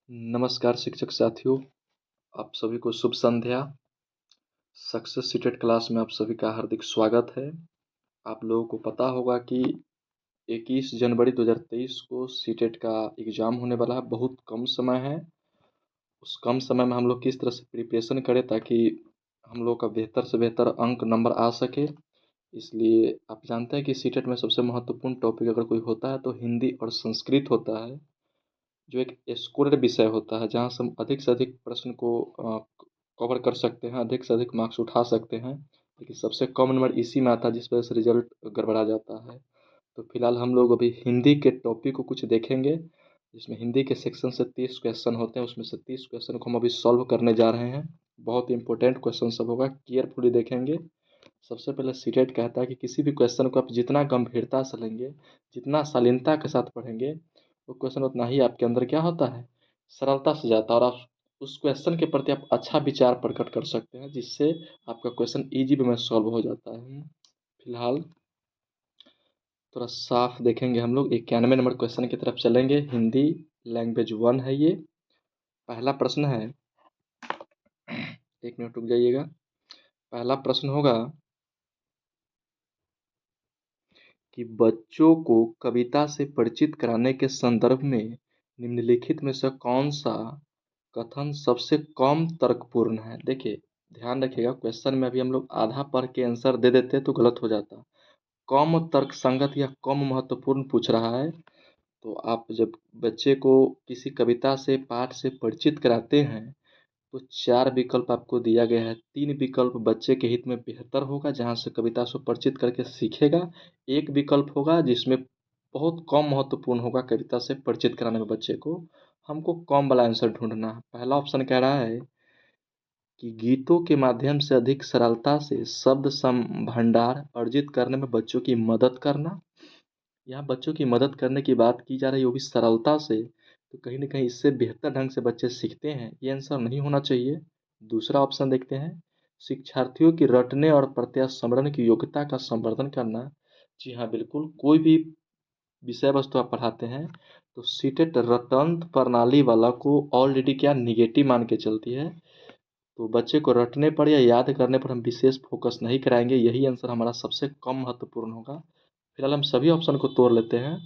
नमस्कार शिक्षक साथियों, आप सभी को शुभ संध्या। सक्सेस सीटेट क्लास में आप सभी का हार्दिक स्वागत है। आप लोगों को पता होगा कि 21 जनवरी 2023 को सीटेट का एग्ज़ाम होने वाला है। बहुत कम समय है। उस कम समय में हम लोग किस तरह से प्रिपरेशन करें ताकि हम लोग का बेहतर से बेहतर अंक नंबर आ सके। इसलिए आप जानते हैं कि सीटेट में सबसे महत्वपूर्ण टॉपिक अगर कोई होता है तो हिंदी और संस्कृत होता है, जो एक स्कोर्ड विषय होता है जहाँ से हम अधिक से अधिक प्रश्न को कवर कर सकते हैं, अधिक से अधिक मार्क्स उठा सकते हैं। लेकिन सबसे कम नंबर इसी में आता है जिस वजह से रिजल्ट गड़बड़ा जाता है। तो फिलहाल हम लोग अभी हिंदी के टॉपिक को कुछ देखेंगे, जिसमें हिंदी के सेक्शन से 30 क्वेश्चन होते हैं। उसमें से 30 क्वेश्चन को हम अभी सॉल्व करने जा रहे हैं। बहुत इंपॉर्टेंट क्वेश्चन सब होगा, केयरफुली देखेंगे। सबसे पहले सीटेट कहता है कि किसी भी क्वेश्चन को आप जितना गंभीरता से लेंगे, जितना शालीनता के साथ पढ़ेंगे, वो क्वेश्चन उतना ही आपके अंदर क्या होता है, सरलता से जाता है और आप उस क्वेश्चन के प्रति आप अच्छा विचार प्रकट कर सकते हैं, जिससे आपका क्वेश्चन ईजी वे में सॉल्व हो जाता है। फिलहाल थोड़ा साफ देखेंगे हम लोग। 91 नंबर क्वेश्चन की तरफ चलेंगे। हिंदी लैंग्वेज 1 है ये। पहला प्रश्न है, एक मिनट रुक जाइएगा। पहला प्रश्न होगा कि बच्चों को कविता से परिचित कराने के संदर्भ में निम्नलिखित में से कौन सा कथन सबसे कम तर्कपूर्ण है। देखिए, ध्यान रखिएगा, क्वेश्चन में अभी हम लोग आधा पढ़ के आंसर दे देते तो गलत हो जाता। कम तर्क संगत या कम महत्वपूर्ण पूछ रहा है। तो आप जब बच्चे को किसी कविता से पाठ से परिचित कराते हैं तो 4 विकल्प आपको दिया गया है। 3 विकल्प बच्चे के हित में बेहतर होगा, जहाँ से कविता से परिचित करके सीखेगा। एक विकल्प होगा जिसमें बहुत कम महत्वपूर्ण होगा, कविता से परिचित कराने में बच्चे को। हमको कम वाला आंसर ढूंढना है। पहला ऑप्शन कह रहा है कि गीतों के माध्यम से अधिक सरलता से शब्द भंडार अर्जित करने में बच्चों की मदद करना। यहाँ बच्चों की मदद करने की बात की जा रही है, वो भी सरलता से। तो कहीं ना कहीं इससे बेहतर ढंग से बच्चे सीखते हैं, ये आंसर नहीं होना चाहिए। दूसरा ऑप्शन देखते हैं, शिक्षार्थियों की रटने और प्रत्यास्मरण की योग्यता का संवर्धन करना। जी हाँ, बिल्कुल। कोई भी विषय वस्तु आप पढ़ाते हैं तो सीटेट रटंत प्रणाली वाला को ऑलरेडी क्या निगेटिव मान के चलती है। तो बच्चे को रटने पर या याद करने पर हम विशेष फोकस नहीं कराएंगे। यही आंसर हमारा सबसे कम महत्वपूर्ण होगा। फिलहाल हम सभी ऑप्शन को तोड़ लेते हैं।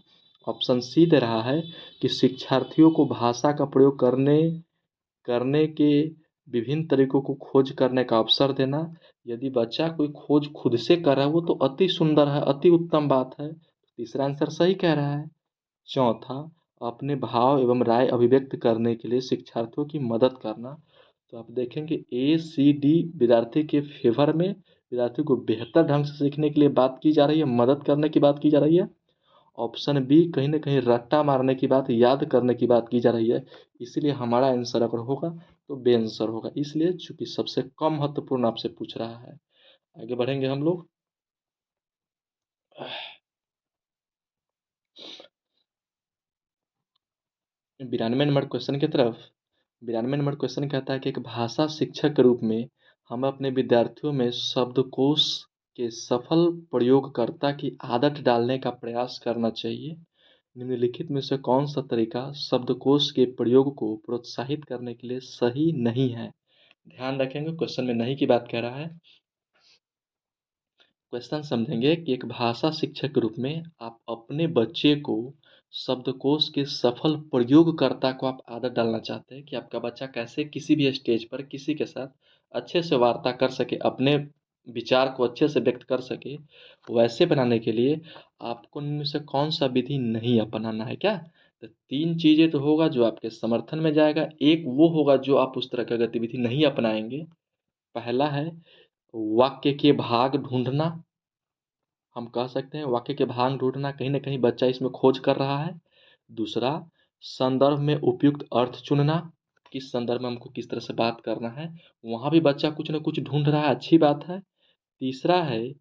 ऑप्शन सी दे रहा है कि शिक्षार्थियों को भाषा का प्रयोग करने करने के विभिन्न तरीकों को खोज करने का अवसर देना। यदि बच्चा कोई खोज खुद से कर रहा है वो तो अति सुंदर है, अति उत्तम बात है। तीसरा आंसर सही कह रहा है। चौथा, अपने भाव एवं राय अभिव्यक्त करने के लिए शिक्षार्थियों की मदद करना। तो आप देखेंगे ए सी डी विद्यार्थी के फेवर में, विद्यार्थी को बेहतर ढंग से सीखने के लिए बात की जा रही है, मदद करने की बात की जा रही है। ऑप्शन बी कहीं ना कहीं रट्टा मारने की बात, याद करने की बात की जा रही है। इसलिए हमारा आंसर अगर होगा तो बे आंसर होगा, इसलिए चूंकि सबसे कम महत्वपूर्ण आपसे पूछ रहा है। आगे बढ़ेंगे हम लोग। 92 नंबर क्वेश्चन की तरफ। 92 नंबर क्वेश्चन कहता है कि एक भाषा शिक्षक के रूप में हम अपने विद्यार्थियों में शब्दकोश के सफल प्रयोगकर्ता की आदत डालने का प्रयास करना चाहिए। निम्नलिखित में से कौन सा तरीका शब्दकोश के प्रयोग को प्रोत्साहित करने के लिए सही नहीं है। ध्यान रखेंगे, क्वेश्चन में नहीं की बात कह रहा है। क्वेश्चन समझेंगे कि एक भाषा शिक्षक के रूप में आप अपने बच्चे को शब्दकोश के सफल प्रयोगकर्ता को आप आदत डालना चाहते हैं कि आपका बच्चा कैसे किसी भी स्टेज पर किसी के साथ अच्छे से वार्ता कर सके, अपने विचार को अच्छे से व्यक्त कर सके। वैसे बनाने के लिए आपको इनमें से कौन सा विधि नहीं अपनाना है क्या। तो 3 चीज़ें तो होगा जो आपके समर्थन में जाएगा, एक वो होगा जो आप उस तरह का गतिविधि नहीं अपनाएंगे। पहला है वाक्य के भाग ढूंढना। हम कह सकते हैं वाक्य के भाग ढूंढना, कहीं ना कहीं बच्चा इसमें खोज कर रहा है। दूसरा, संदर्भ में उपयुक्त अर्थ चुनना, किस संदर्भ में हमको किस तरह से बात करना है, वहाँ भी बच्चा कुछ ना कुछ ढूंढ रहा है, अच्छी बात है। तीसरा है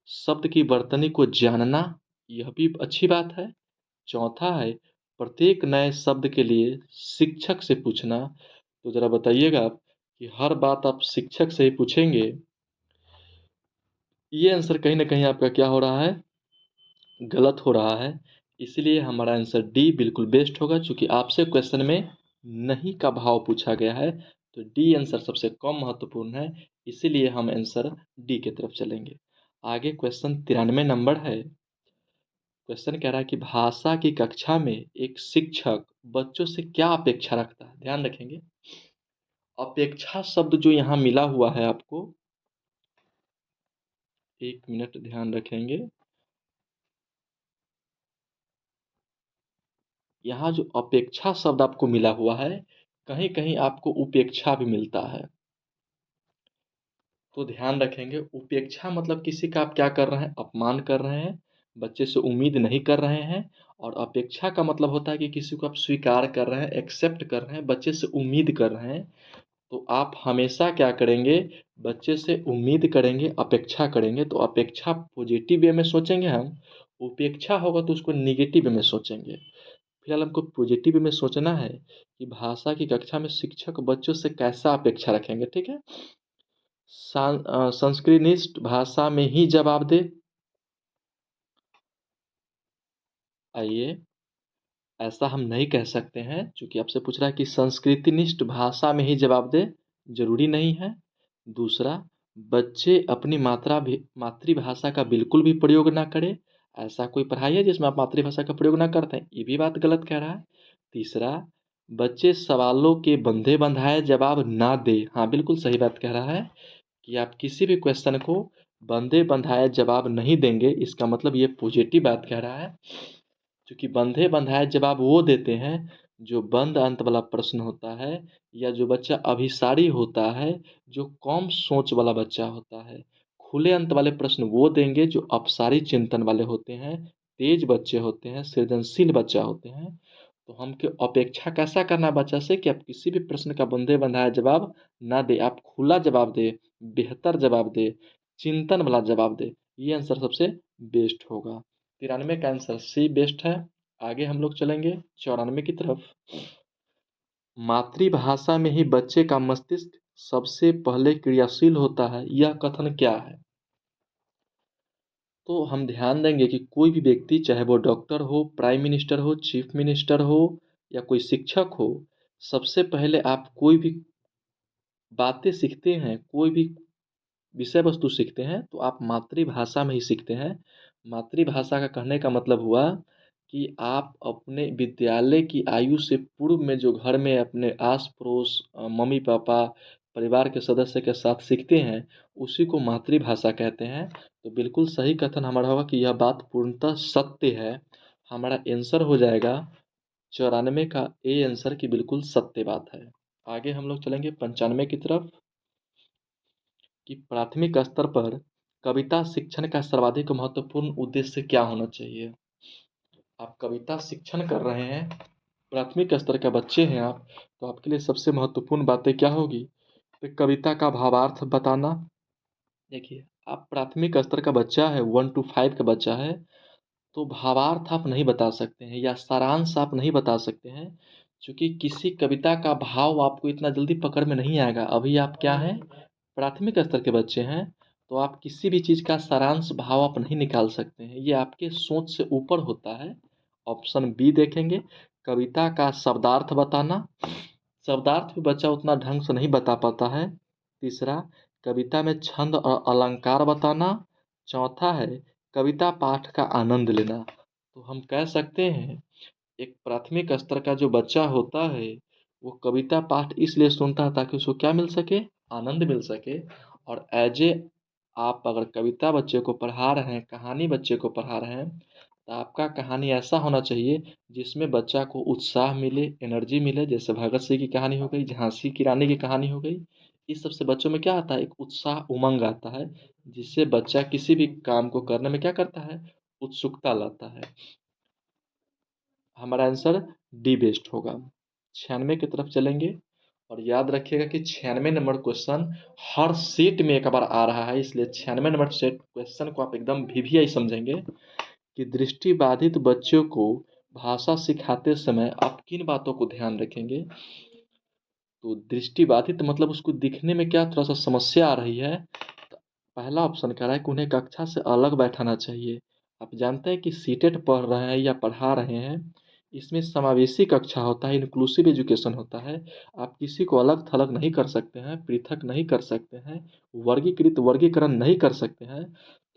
शब्द की वर्तनी को जानना, यह भी अच्छी बात है। चौथा है प्रत्येक नए शब्द के लिए शिक्षक से पूछना। तो ज़रा बताइएगा आप कि हर बात आप शिक्षक से ही पूछेंगे, ये आंसर कहीं ना कहीं आपका क्या हो रहा है, गलत हो रहा है। इसलिए हमारा आंसर डी बिल्कुल बेस्ट होगा, क्योंकि आपसे क्वेश्चन में नहीं का भाव पूछा गया है, तो डी आंसर सबसे कम महत्वपूर्ण है, इसीलिए हम आंसर डी की तरफ चलेंगे। आगे क्वेश्चन 93 नंबर है। क्वेश्चन कह रहा है कि भाषा की कक्षा में एक शिक्षक बच्चों से क्या अपेक्षा रखता है। ध्यान रखेंगे, अपेक्षा शब्द जो यहाँ मिला हुआ है आपको, 1 मिनट ध्यान रखेंगे। यहाँ जो अपेक्षा शब्द आपको मिला हुआ है, कहीं कहीं आपको उपेक्षा भी मिलता है, तो ध्यान रखेंगे। उपेक्षा मतलब किसी का आप क्या कर रहे हैं, अपमान कर रहे हैं, बच्चे से उम्मीद नहीं कर रहे हैं। और अपेक्षा का मतलब होता है कि किसी को आप स्वीकार कर रहे हैं, एक्सेप्ट कर रहे हैं, बच्चे से उम्मीद कर रहे हैं। तो आप हमेशा क्या करेंगे, बच्चे से उम्मीद करेंगे, अपेक्षा करेंगे। तो अपेक्षा पॉजिटिव वे में सोचेंगे हम, उपेक्षा होगा तो उसको निगेटिव वे में सोचेंगे। फिलहाल हमको पॉजिटिव वे में सोचना है कि भाषा की कक्षा में शिक्षक बच्चों से कैसा अपेक्षा रखेंगे। ठीक है, संस्कृतनिष्ठ भाषा में ही जवाब दे। आइए, ऐसा हम नहीं कह सकते हैं, क्योंकि आपसे पूछ रहा है कि संस्कृतनिष्ठ भाषा में ही जवाब दे, जरूरी नहीं है। दूसरा, बच्चे अपनी मातृभाषा का बिल्कुल भी प्रयोग ना करें। ऐसा कोई पढ़ाई है जिसमें आप मातृभाषा का प्रयोग ना करते हैं, ये भी बात गलत कह रहा है। तीसरा, बच्चे सवालों के बंधे बंधाए जवाब ना दे। हाँ, बिल्कुल सही बात कह रहा है कि आप किसी भी क्वेश्चन को बंधे बंधाए जवाब नहीं देंगे, इसका मतलब ये पॉजिटिव बात कह रहा है। क्योंकि बंधे बंधाए जवाब वो देते हैं जो बंद अंत वाला प्रश्न होता है, या जो बच्चा अभिसारी होता है, जो कम सोच वाला बच्चा होता है। खुले अंत वाले प्रश्न वो देंगे जो अपसारी चिंतन वाले होते हैं, तेज बच्चे होते हैं, सृजनशील बच्चा होते हैं। तो हमको अपेक्षा कैसा करना है बच्चा से कि आप किसी भी प्रश्न का बंधे बंधाया जवाब ना दे, आप खुला जवाब दे, बेहतर जवाब दे, चिंतन वाला जवाब दे। ये आंसर सबसे बेस्ट होगा। 93 का आंसर सी बेस्ट है। आगे हम लोग चलेंगे 94 की तरफ। मातृभाषा में ही बच्चे का मस्तिष्क सबसे पहले क्रियाशील होता है, यह कथन क्या है। तो हम ध्यान देंगे कि कोई भी व्यक्ति, चाहे वो डॉक्टर हो, प्राइम मिनिस्टर हो, चीफ मिनिस्टर हो, या कोई शिक्षक हो, सबसे पहले आप कोई भी बातें सीखते हैं, कोई भी विषय वस्तु सीखते हैं, तो आप मातृभाषा में ही सीखते हैं। मातृभाषा का कहने का मतलब हुआ कि आप अपने विद्यालय की आयु से पूर्व में जो घर में अपने आस पड़ोस मम्मी पापा परिवार के सदस्य के साथ सीखते हैं, उसी को मातृभाषा कहते हैं। तो बिल्कुल सही कथन हमारा होगा कि यह बात पूर्णतः सत्य है। हमारा आंसर हो जाएगा 94 का ए आंसर की बिल्कुल सत्य बात है। आगे हम लोग चलेंगे 95 की तरफ कि प्राथमिक स्तर पर कविता शिक्षण का सर्वाधिक महत्वपूर्ण उद्देश्य क्या होना चाहिए। आप कविता शिक्षण कर रहे हैं, प्राथमिक स्तर का बच्चे हैं आप, तो आपके लिए सबसे महत्वपूर्ण बातें क्या होगी, तो कविता का भावार्थ बताना। देखिए, आप प्राथमिक स्तर का बच्चा है, 1 to 5 का बच्चा है, तो भावार्थ आप नहीं बता सकते हैं या सारांश आप नहीं बता सकते हैं, क्योंकि किसी कविता का भाव आपको इतना जल्दी पकड़ में नहीं आएगा। अभी आप क्या हैं, प्राथमिक स्तर के बच्चे हैं, तो आप किसी भी चीज़ का सारांश भाव आप नहीं निकाल सकते हैं, ये आपके सोच से ऊपर होता है। ऑप्शन बी देखेंगे, कविता का शब्दार्थ बताना। शब्दार्थ भी बच्चा उतना ढंग से नहीं बता पाता है। तीसरा, कविता में छंद और अलंकार बताना। चौथा है कविता पाठ का आनंद लेना। तो हम कह सकते हैं, एक प्राथमिक स्तर का जो बच्चा होता है, वो कविता पाठ इसलिए सुनता है ताकि उसको क्या मिल सके, आनंद मिल सके। और एज ए, आप अगर कविता बच्चे को पढ़ा रहे हैं, कहानी बच्चे को पढ़ा रहे हैं, तो आपका कहानी ऐसा होना चाहिए जिसमें बच्चा को उत्साह मिले, एनर्जी मिले। जैसे भगत सिंह की कहानी हो गई, झांसी की रानी की कहानी हो गई। इस सबसे बच्चों में क्या आता है, एक उत्साह, उमंग आता है, जिससे बच्चा किसी भी काम को करने में क्या करता है, उत्सुकता लाता है। हमारा आंसर डी बेस्ट होगा। 96 की तरफ चलेंगे, और याद रखिएगा कि 96 नंबर क्वेश्चन हर सेट में एक बार आ रहा है, इसलिए 96 नंबर सेट क्वेश्चन को आप एकदम वीवीआई समझेंगे कि दृष्टिबाधित बच्चों को भाषा सिखाते समय आप किन बातों को ध्यान रखेंगे। तो दृष्टिबाधित मतलब उसको दिखने में क्या थोड़ा सा समस्या आ रही है। तो पहला ऑप्शन कह रहा है कि उन्हें कक्षा से अलग बैठाना चाहिए। आप जानते हैं कि सीटेट पढ़ रहे हैं या पढ़ा रहे हैं, इसमें समावेशी कक्षा होता है, इंक्लूसिव एजुकेशन होता है। आप किसी को अलग थलग नहीं कर सकते हैं, पृथक नहीं कर सकते हैं, वर्गीकरण नहीं कर सकते हैं।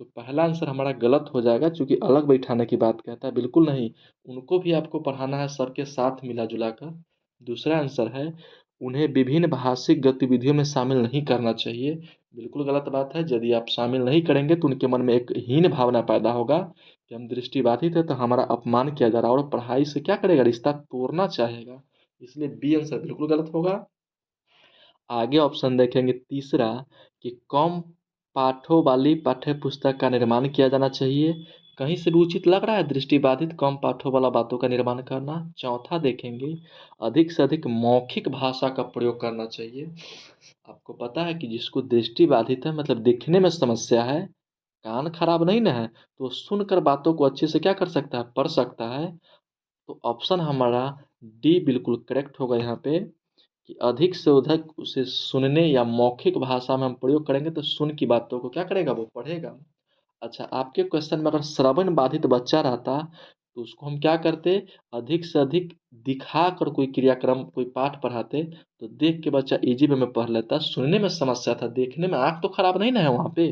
तो पहला आंसर हमारा गलत हो जाएगा, क्योंकि अलग बैठाने की बात कहता है, बिल्कुल नहीं। उनको भी आपको पढ़ाना है सबके साथ मिला जुला कर। दूसरा आंसर है, उन्हें विभिन्न भाषिक गतिविधियों में शामिल नहीं करना चाहिए। बिल्कुल गलत बात है। यदि आप शामिल नहीं करेंगे तो उनके मन में एक हीन भावना पैदा होगा कि हम दृष्टिबाधित है तो हमारा अपमान किया जा रहा है, और पढ़ाई से क्या करेगा, रिश्ता तोड़ना चाहेगा। इसलिए बी आंसर बिल्कुल गलत होगा। आगे ऑप्शन देखेंगे तीसरा, कि कम पाठों वाली पाठ्य पुस्तक का निर्माण किया जाना चाहिए। कहीं से भी उचित लग रहा है दृष्टिबाधित कम पाठों वाला बातों का निर्माण करना। चौथा देखेंगे, अधिक से अधिक मौखिक भाषा का प्रयोग करना चाहिए। आपको पता है कि जिसको दृष्टिबाधित है, मतलब दिखने में समस्या है, कान खराब नहीं ना है, तो सुनकर बातों को अच्छे से क्या कर सकता है, पढ़ सकता है। तो ऑप्शन हमारा डी बिल्कुल करेक्ट होगा यहाँ पे, कि अधिक से अधिक उसे सुनने या मौखिक भाषा में हम प्रयोग करेंगे तो सुन की बातों को क्या करेगा, वो पढ़ेगा। अच्छा, आपके क्वेश्चन में अगर श्रवण बाधित बच्चा रहता तो उसको हम क्या करते, अधिक से अधिक दिखा कर कोई क्रियाक्रम कोई पाठ पढ़ाते, तो देख के बच्चा इजी वे में पढ़ लेता। सुनने में समस्या था, देखने में आँख तो खराब नहीं ना है वहाँ पे,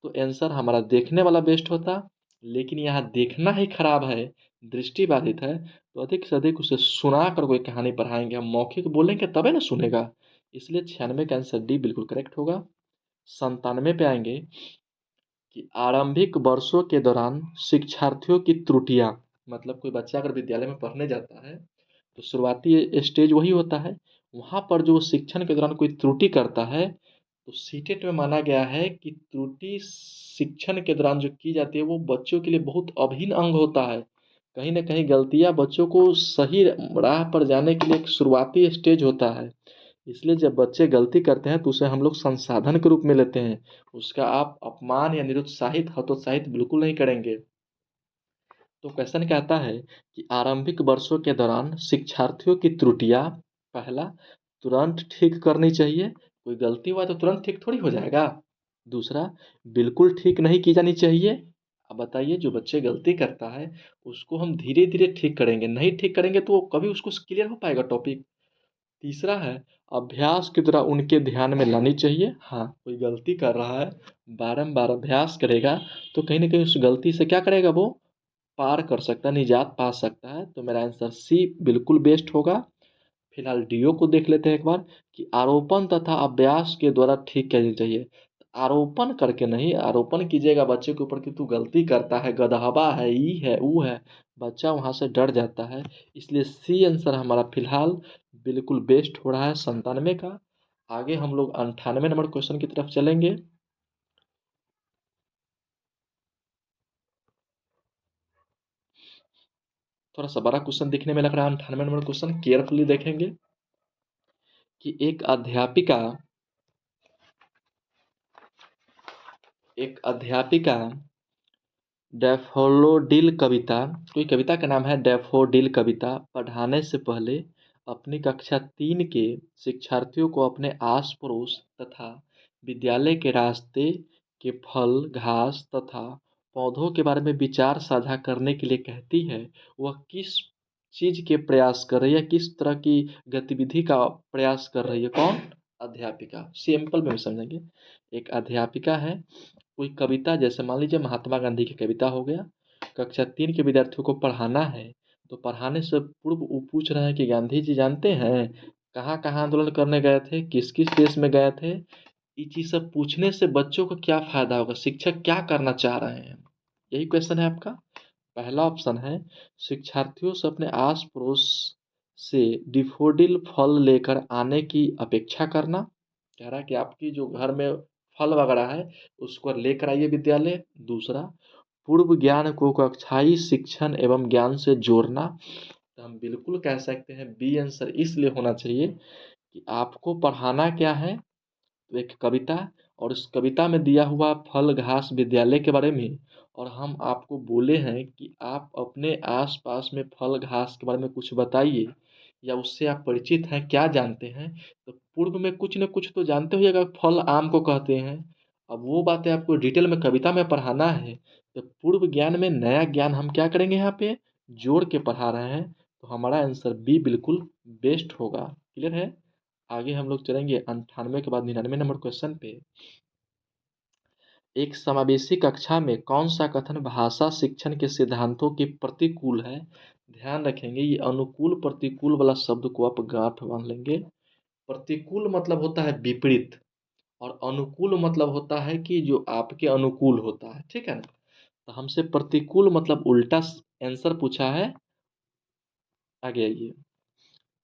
तो आंसर हमारा देखने वाला बेस्ट होता। लेकिन यहाँ देखना ही खराब है, दृष्टि बाधित है, तो अधिक से अधिक उसे सुना कर कोई कहानी पढ़ाएंगे, हम मौखिक बोलेंगे तबे ना सुनेगा। इसलिए 96 का आंसर डी बिल्कुल करेक्ट होगा। 97 पे आएंगे, कि आरंभिक वर्षों के दौरान शिक्षार्थियों की त्रुटियां, मतलब कोई बच्चा अगर विद्यालय में पढ़ने जाता है तो शुरुआती स्टेज वही होता है, वहाँ पर जो शिक्षण के दौरान कोई त्रुटि करता है, तो सीटेट में माना गया है कि त्रुटि शिक्षण के दौरान जो की जाती है वो बच्चों के लिए बहुत अभिन्न अंग होता है। कहीं ना कहीं गलतियाँ बच्चों को सही राह पर जाने के लिए एक शुरुआती स्टेज होता है। इसलिए जब बच्चे गलती करते हैं तो उसे हम लोग संसाधन के रूप में लेते हैं, उसका आप अपमान या निरुत्साहित हतोत्साहित बिल्कुल नहीं करेंगे। तो क्वेश्चन कहता है कि आरंभिक वर्षों के दौरान शिक्षार्थियों की त्रुटियां, पहला, तुरंत ठीक करनी चाहिए। कोई गलती हुआ तो तुरंत ठीक थोड़ी हो जाएगा। दूसरा, बिल्कुल ठीक नहीं की जानी चाहिए। अब बताइए, जो बच्चे गलती करता है उसको हम धीरे धीरे ठीक करेंगे, नहीं ठीक करेंगे तो वो कभी उसको क्लियर हो पाएगा टॉपिक। तीसरा है, अभ्यास की तरह उनके ध्यान में लानी चाहिए। हाँ, कोई गलती कर रहा है, बारंबार अभ्यास करेगा तो कहीं ना कहीं उस गलती से क्या करेगा, वो पार कर सकता है, निजात पा सकता है। तो मेरा आंसर सी बिल्कुल बेस्ट होगा। फिलहाल डीओ को देख लेते हैं एक बार, कि आरोपण तथा अभ्यास के द्वारा ठीक करनी चाहिए। आरोपण करके नहीं, आरोपण कीजिएगा बच्चे के ऊपर कि तू गलती करता है, गधहबा है, ई है ऊ है, बच्चा वहां से डर जाता है। इसलिए सी आंसर हमारा फिलहाल बिल्कुल बेस्ट हो रहा है 97 का। आगे हम लोग 98 नंबर क्वेश्चन की तरफ चलेंगे। थोड़ा सा बड़ा क्वेश्चन दिखने में लग रहा है 98 नंबर क्वेश्चन, केयरफुली देखेंगे। कि एक अध्यापिका डैफोडिल कविता, कोई कविता का नाम है डैफोडिल कविता, पढ़ाने से पहले अपनी कक्षा 3 के शिक्षार्थियों को अपने आस पड़ोस तथा विद्यालय के रास्ते के फल घास तथा पौधों के बारे में विचार साझा करने के लिए कहती है। वह किस चीज़ के प्रयास कर रही है, किस तरह की गतिविधि का प्रयास कर रही है, कौन, अध्यापिका। सिंपल में समझेंगे, एक अध्यापिका है, कोई कविता, जैसे मान लीजिए महात्मा गांधी की कविता हो गया, कक्षा 3 के विद्यार्थियों को पढ़ाना है। तो पढ़ाने से पूर्व वो पूछ रहे हैं कि गांधी जी जानते हैं कहाँ कहाँ आंदोलन करने गए थे, किस किस देश में गए थे। ये चीज़ सब पूछने से बच्चों को क्या फायदा होगा, शिक्षक क्या करना चाह रहे हैं, यही क्वेश्चन है आपका। पहला ऑप्शन है, शिक्षार्थियों से अपने आस पड़ोस से डिफोडिल फल लेकर आने की अपेक्षा करना। कह रहा है कि आपकी जो घर में फल वगैरह है उसको लेकर आइए विद्यालय। दूसरा, पूर्व ज्ञान को कक्षाई शिक्षण एवं ज्ञान से जोड़ना। तो हम बिल्कुल कह सकते हैं बी आंसर इसलिए होना चाहिए कि आपको पढ़ाना क्या है, तो एक कविता, और उस कविता में दिया हुआ फल घास विद्यालय के बारे में, और हम आपको बोले हैं कि आप अपने आसपास में फल घास के बारे में कुछ बताइए, या उससे आप परिचित हैं, क्या जानते हैं। तो पूर्व में कुछ न कुछ तो जानते होइएगा, फल आम को कहते हैं। अब वो बातें आपको डिटेल में कविता में पढ़ाना है, तो पूर्व ज्ञान में नया ज्ञान हम क्या करेंगे यहाँ पे, जोड़ के पढ़ा रहे हैं। तो हमारा आंसर बी बिल्कुल बेस्ट होगा। क्लियर है? आगे हम लोग चलेंगे 98 के बाद 99 नंबर क्वेश्चन पे। एक समावेशी कक्षा में कौन सा कथन भाषा शिक्षण के सिद्धांतों के प्रतिकूल है? ध्यान रखेंगे, ये अनुकूल प्रतिकूल वाला शब्द को आप गांठ बांध लेंगे। प्रतिकूल मतलब होता है विपरीत, और अनुकूल मतलब होता है कि जो आपके अनुकूल होता है। ठीक है ना? तो हमसे प्रतिकूल मतलब उल्टा आंसर पूछा है। आगे आइए।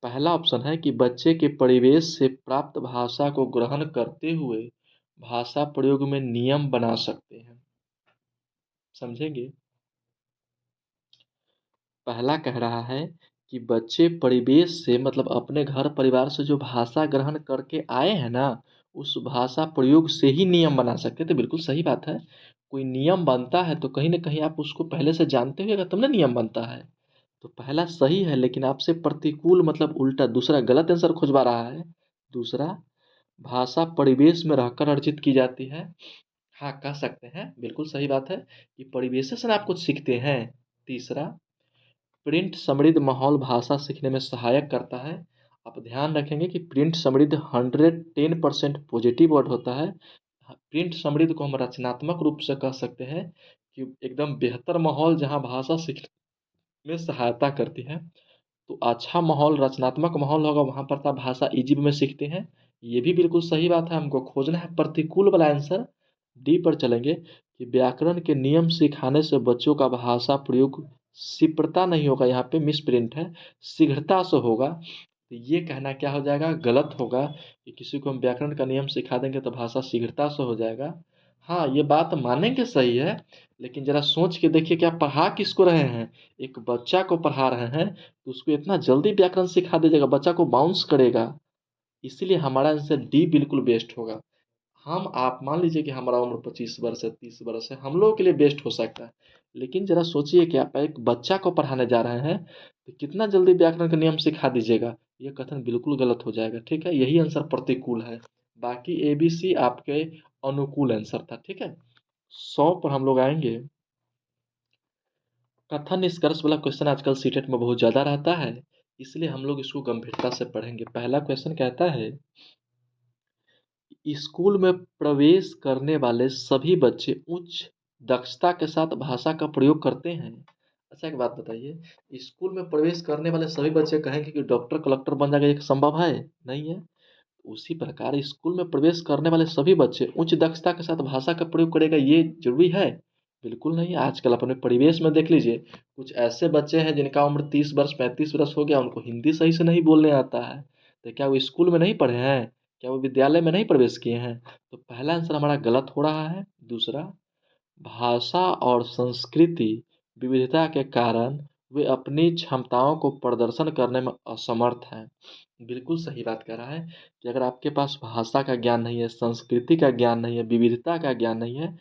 पहला ऑप्शन है कि बच्चे के परिवेश से प्राप्त भाषा को ग्रहण करते हुए भाषा प्रयोग में नियम बना सकते हैं। समझेंगे? पहला कह रहा है कि बच्चे परिवेश से मतलब अपने घर परिवार से जो भाषा ग्रहण करके आए हैं ना, उस भाषा प्रयोग से ही नियम बना सकते हैं। तो बिल्कुल सही बात है। कोई नियम बनता है तो कहीं ना कहीं आप उसको पहले से जानते हुए तब ना नियम बनता है। तो पहला सही है, लेकिन आपसे प्रतिकूल मतलब उल्टा दूसरा गलत आंसर खुजवा रहा है। दूसरा, भाषा परिवेश में रहकर अर्जित की जाती है। हाँ, कह सकते हैं, बिल्कुल सही बात है कि परिवेश से आप कुछ सीखते हैं। तीसरा, प्रिंट समृद्ध माहौल भाषा सीखने में सहायक करता है। आप ध्यान रखेंगे कि प्रिंट समृद्ध 110% पॉजिटिव वर्ड होता है। प्रिंट समृद्ध को हम रचनात्मक रूप से कह सकते हैं कि एकदम बेहतर माहौल जहाँ भाषा सीखने में सहायता करती है। तो अच्छा माहौल, रचनात्मक माहौल होगा वहाँ पर तो आप भाषा इजी में सीखते हैं। ये भी बिल्कुल सही बात है। हमको खोजना है प्रतिकूल वाला आंसर। डी पर चलेंगे कि व्याकरण के नियम सिखाने से बच्चों का भाषा प्रयोग क्षिप्रता नहीं होगा, यहाँ पे मिस प्रिंट है, शीघ्रता से होगा। तो ये कहना क्या हो जाएगा? गलत होगा कि किसी को हम व्याकरण का नियम सिखा देंगे तो भाषा शीघ्रता से हो जाएगा। हाँ, ये बात मानेंगे सही है, लेकिन जरा सोच के देखिए कि आप पढ़ा किसको रहे हैं। एक बच्चा को पढ़ा रहे हैं तो उसको इतना जल्दी व्याकरण सिखा दीजिएगा, बच्चा को बाउंस करेगा। इसीलिए हमारा आंसर डी बिल्कुल बेस्ट होगा। हम आप मान लीजिए कि हमारा उम्र 25 वर्ष है, 30 वर्ष है, हम लोगों के लिए बेस्ट हो सकता है। लेकिन जरा सोचिए कि आप एक बच्चा को पढ़ाने जा रहे हैं तो कितना जल्दी व्याकरण का नियम सिखा दीजिएगा। ये कथन बिल्कुल गलत हो जाएगा। ठीक है, यही आंसर प्रतिकूल है। बाकी ए बी सी आपके अनुकूल आंसर था। ठीक है, 100 पर हम लोग आएंगे। कथन निष्कर्ष वाला क्वेश्चन आजकल सीटेट में बहुत ज़्यादा रहता है, इसलिए हम लोग इसको गंभीरता से पढ़ेंगे। पहला क्वेश्चन कहता है, स्कूल में प्रवेश करने वाले सभी बच्चे उच्च दक्षता के साथ भाषा का प्रयोग करते हैं। अच्छा, एक बात बताइए, स्कूल में प्रवेश करने वाले सभी बच्चे कहेंगे कि डॉक्टर कलेक्टर बन जाएगा, ये संभव है? नहीं है। उसी प्रकार स्कूल में प्रवेश करने वाले सभी बच्चे उच्च दक्षता के साथ भाषा का प्रयोग करेगा, ये जरूरी है? बिल्कुल नहीं। आजकल अपने परिवेश में देख लीजिए, कुछ ऐसे बच्चे हैं जिनका उम्र 30 वर्ष 35 वर्ष हो गया, उनको हिंदी सही से नहीं बोलने आता है। तो क्या वो स्कूल में नहीं पढ़े हैं? क्या वो विद्यालय में नहीं प्रवेश किए हैं? तो पहला आंसर हमारा गलत हो रहा है। दूसरा, भाषा और संस्कृति विविधता के कारण वे अपनी क्षमताओं को प्रदर्शन करने में असमर्थ हैं। बिल्कुल सही बात कह रहा है कि अगर आपके पास भाषा का ज्ञान नहीं है, संस्कृति का ज्ञान नहीं है, विविधता का ज्ञान नहीं है,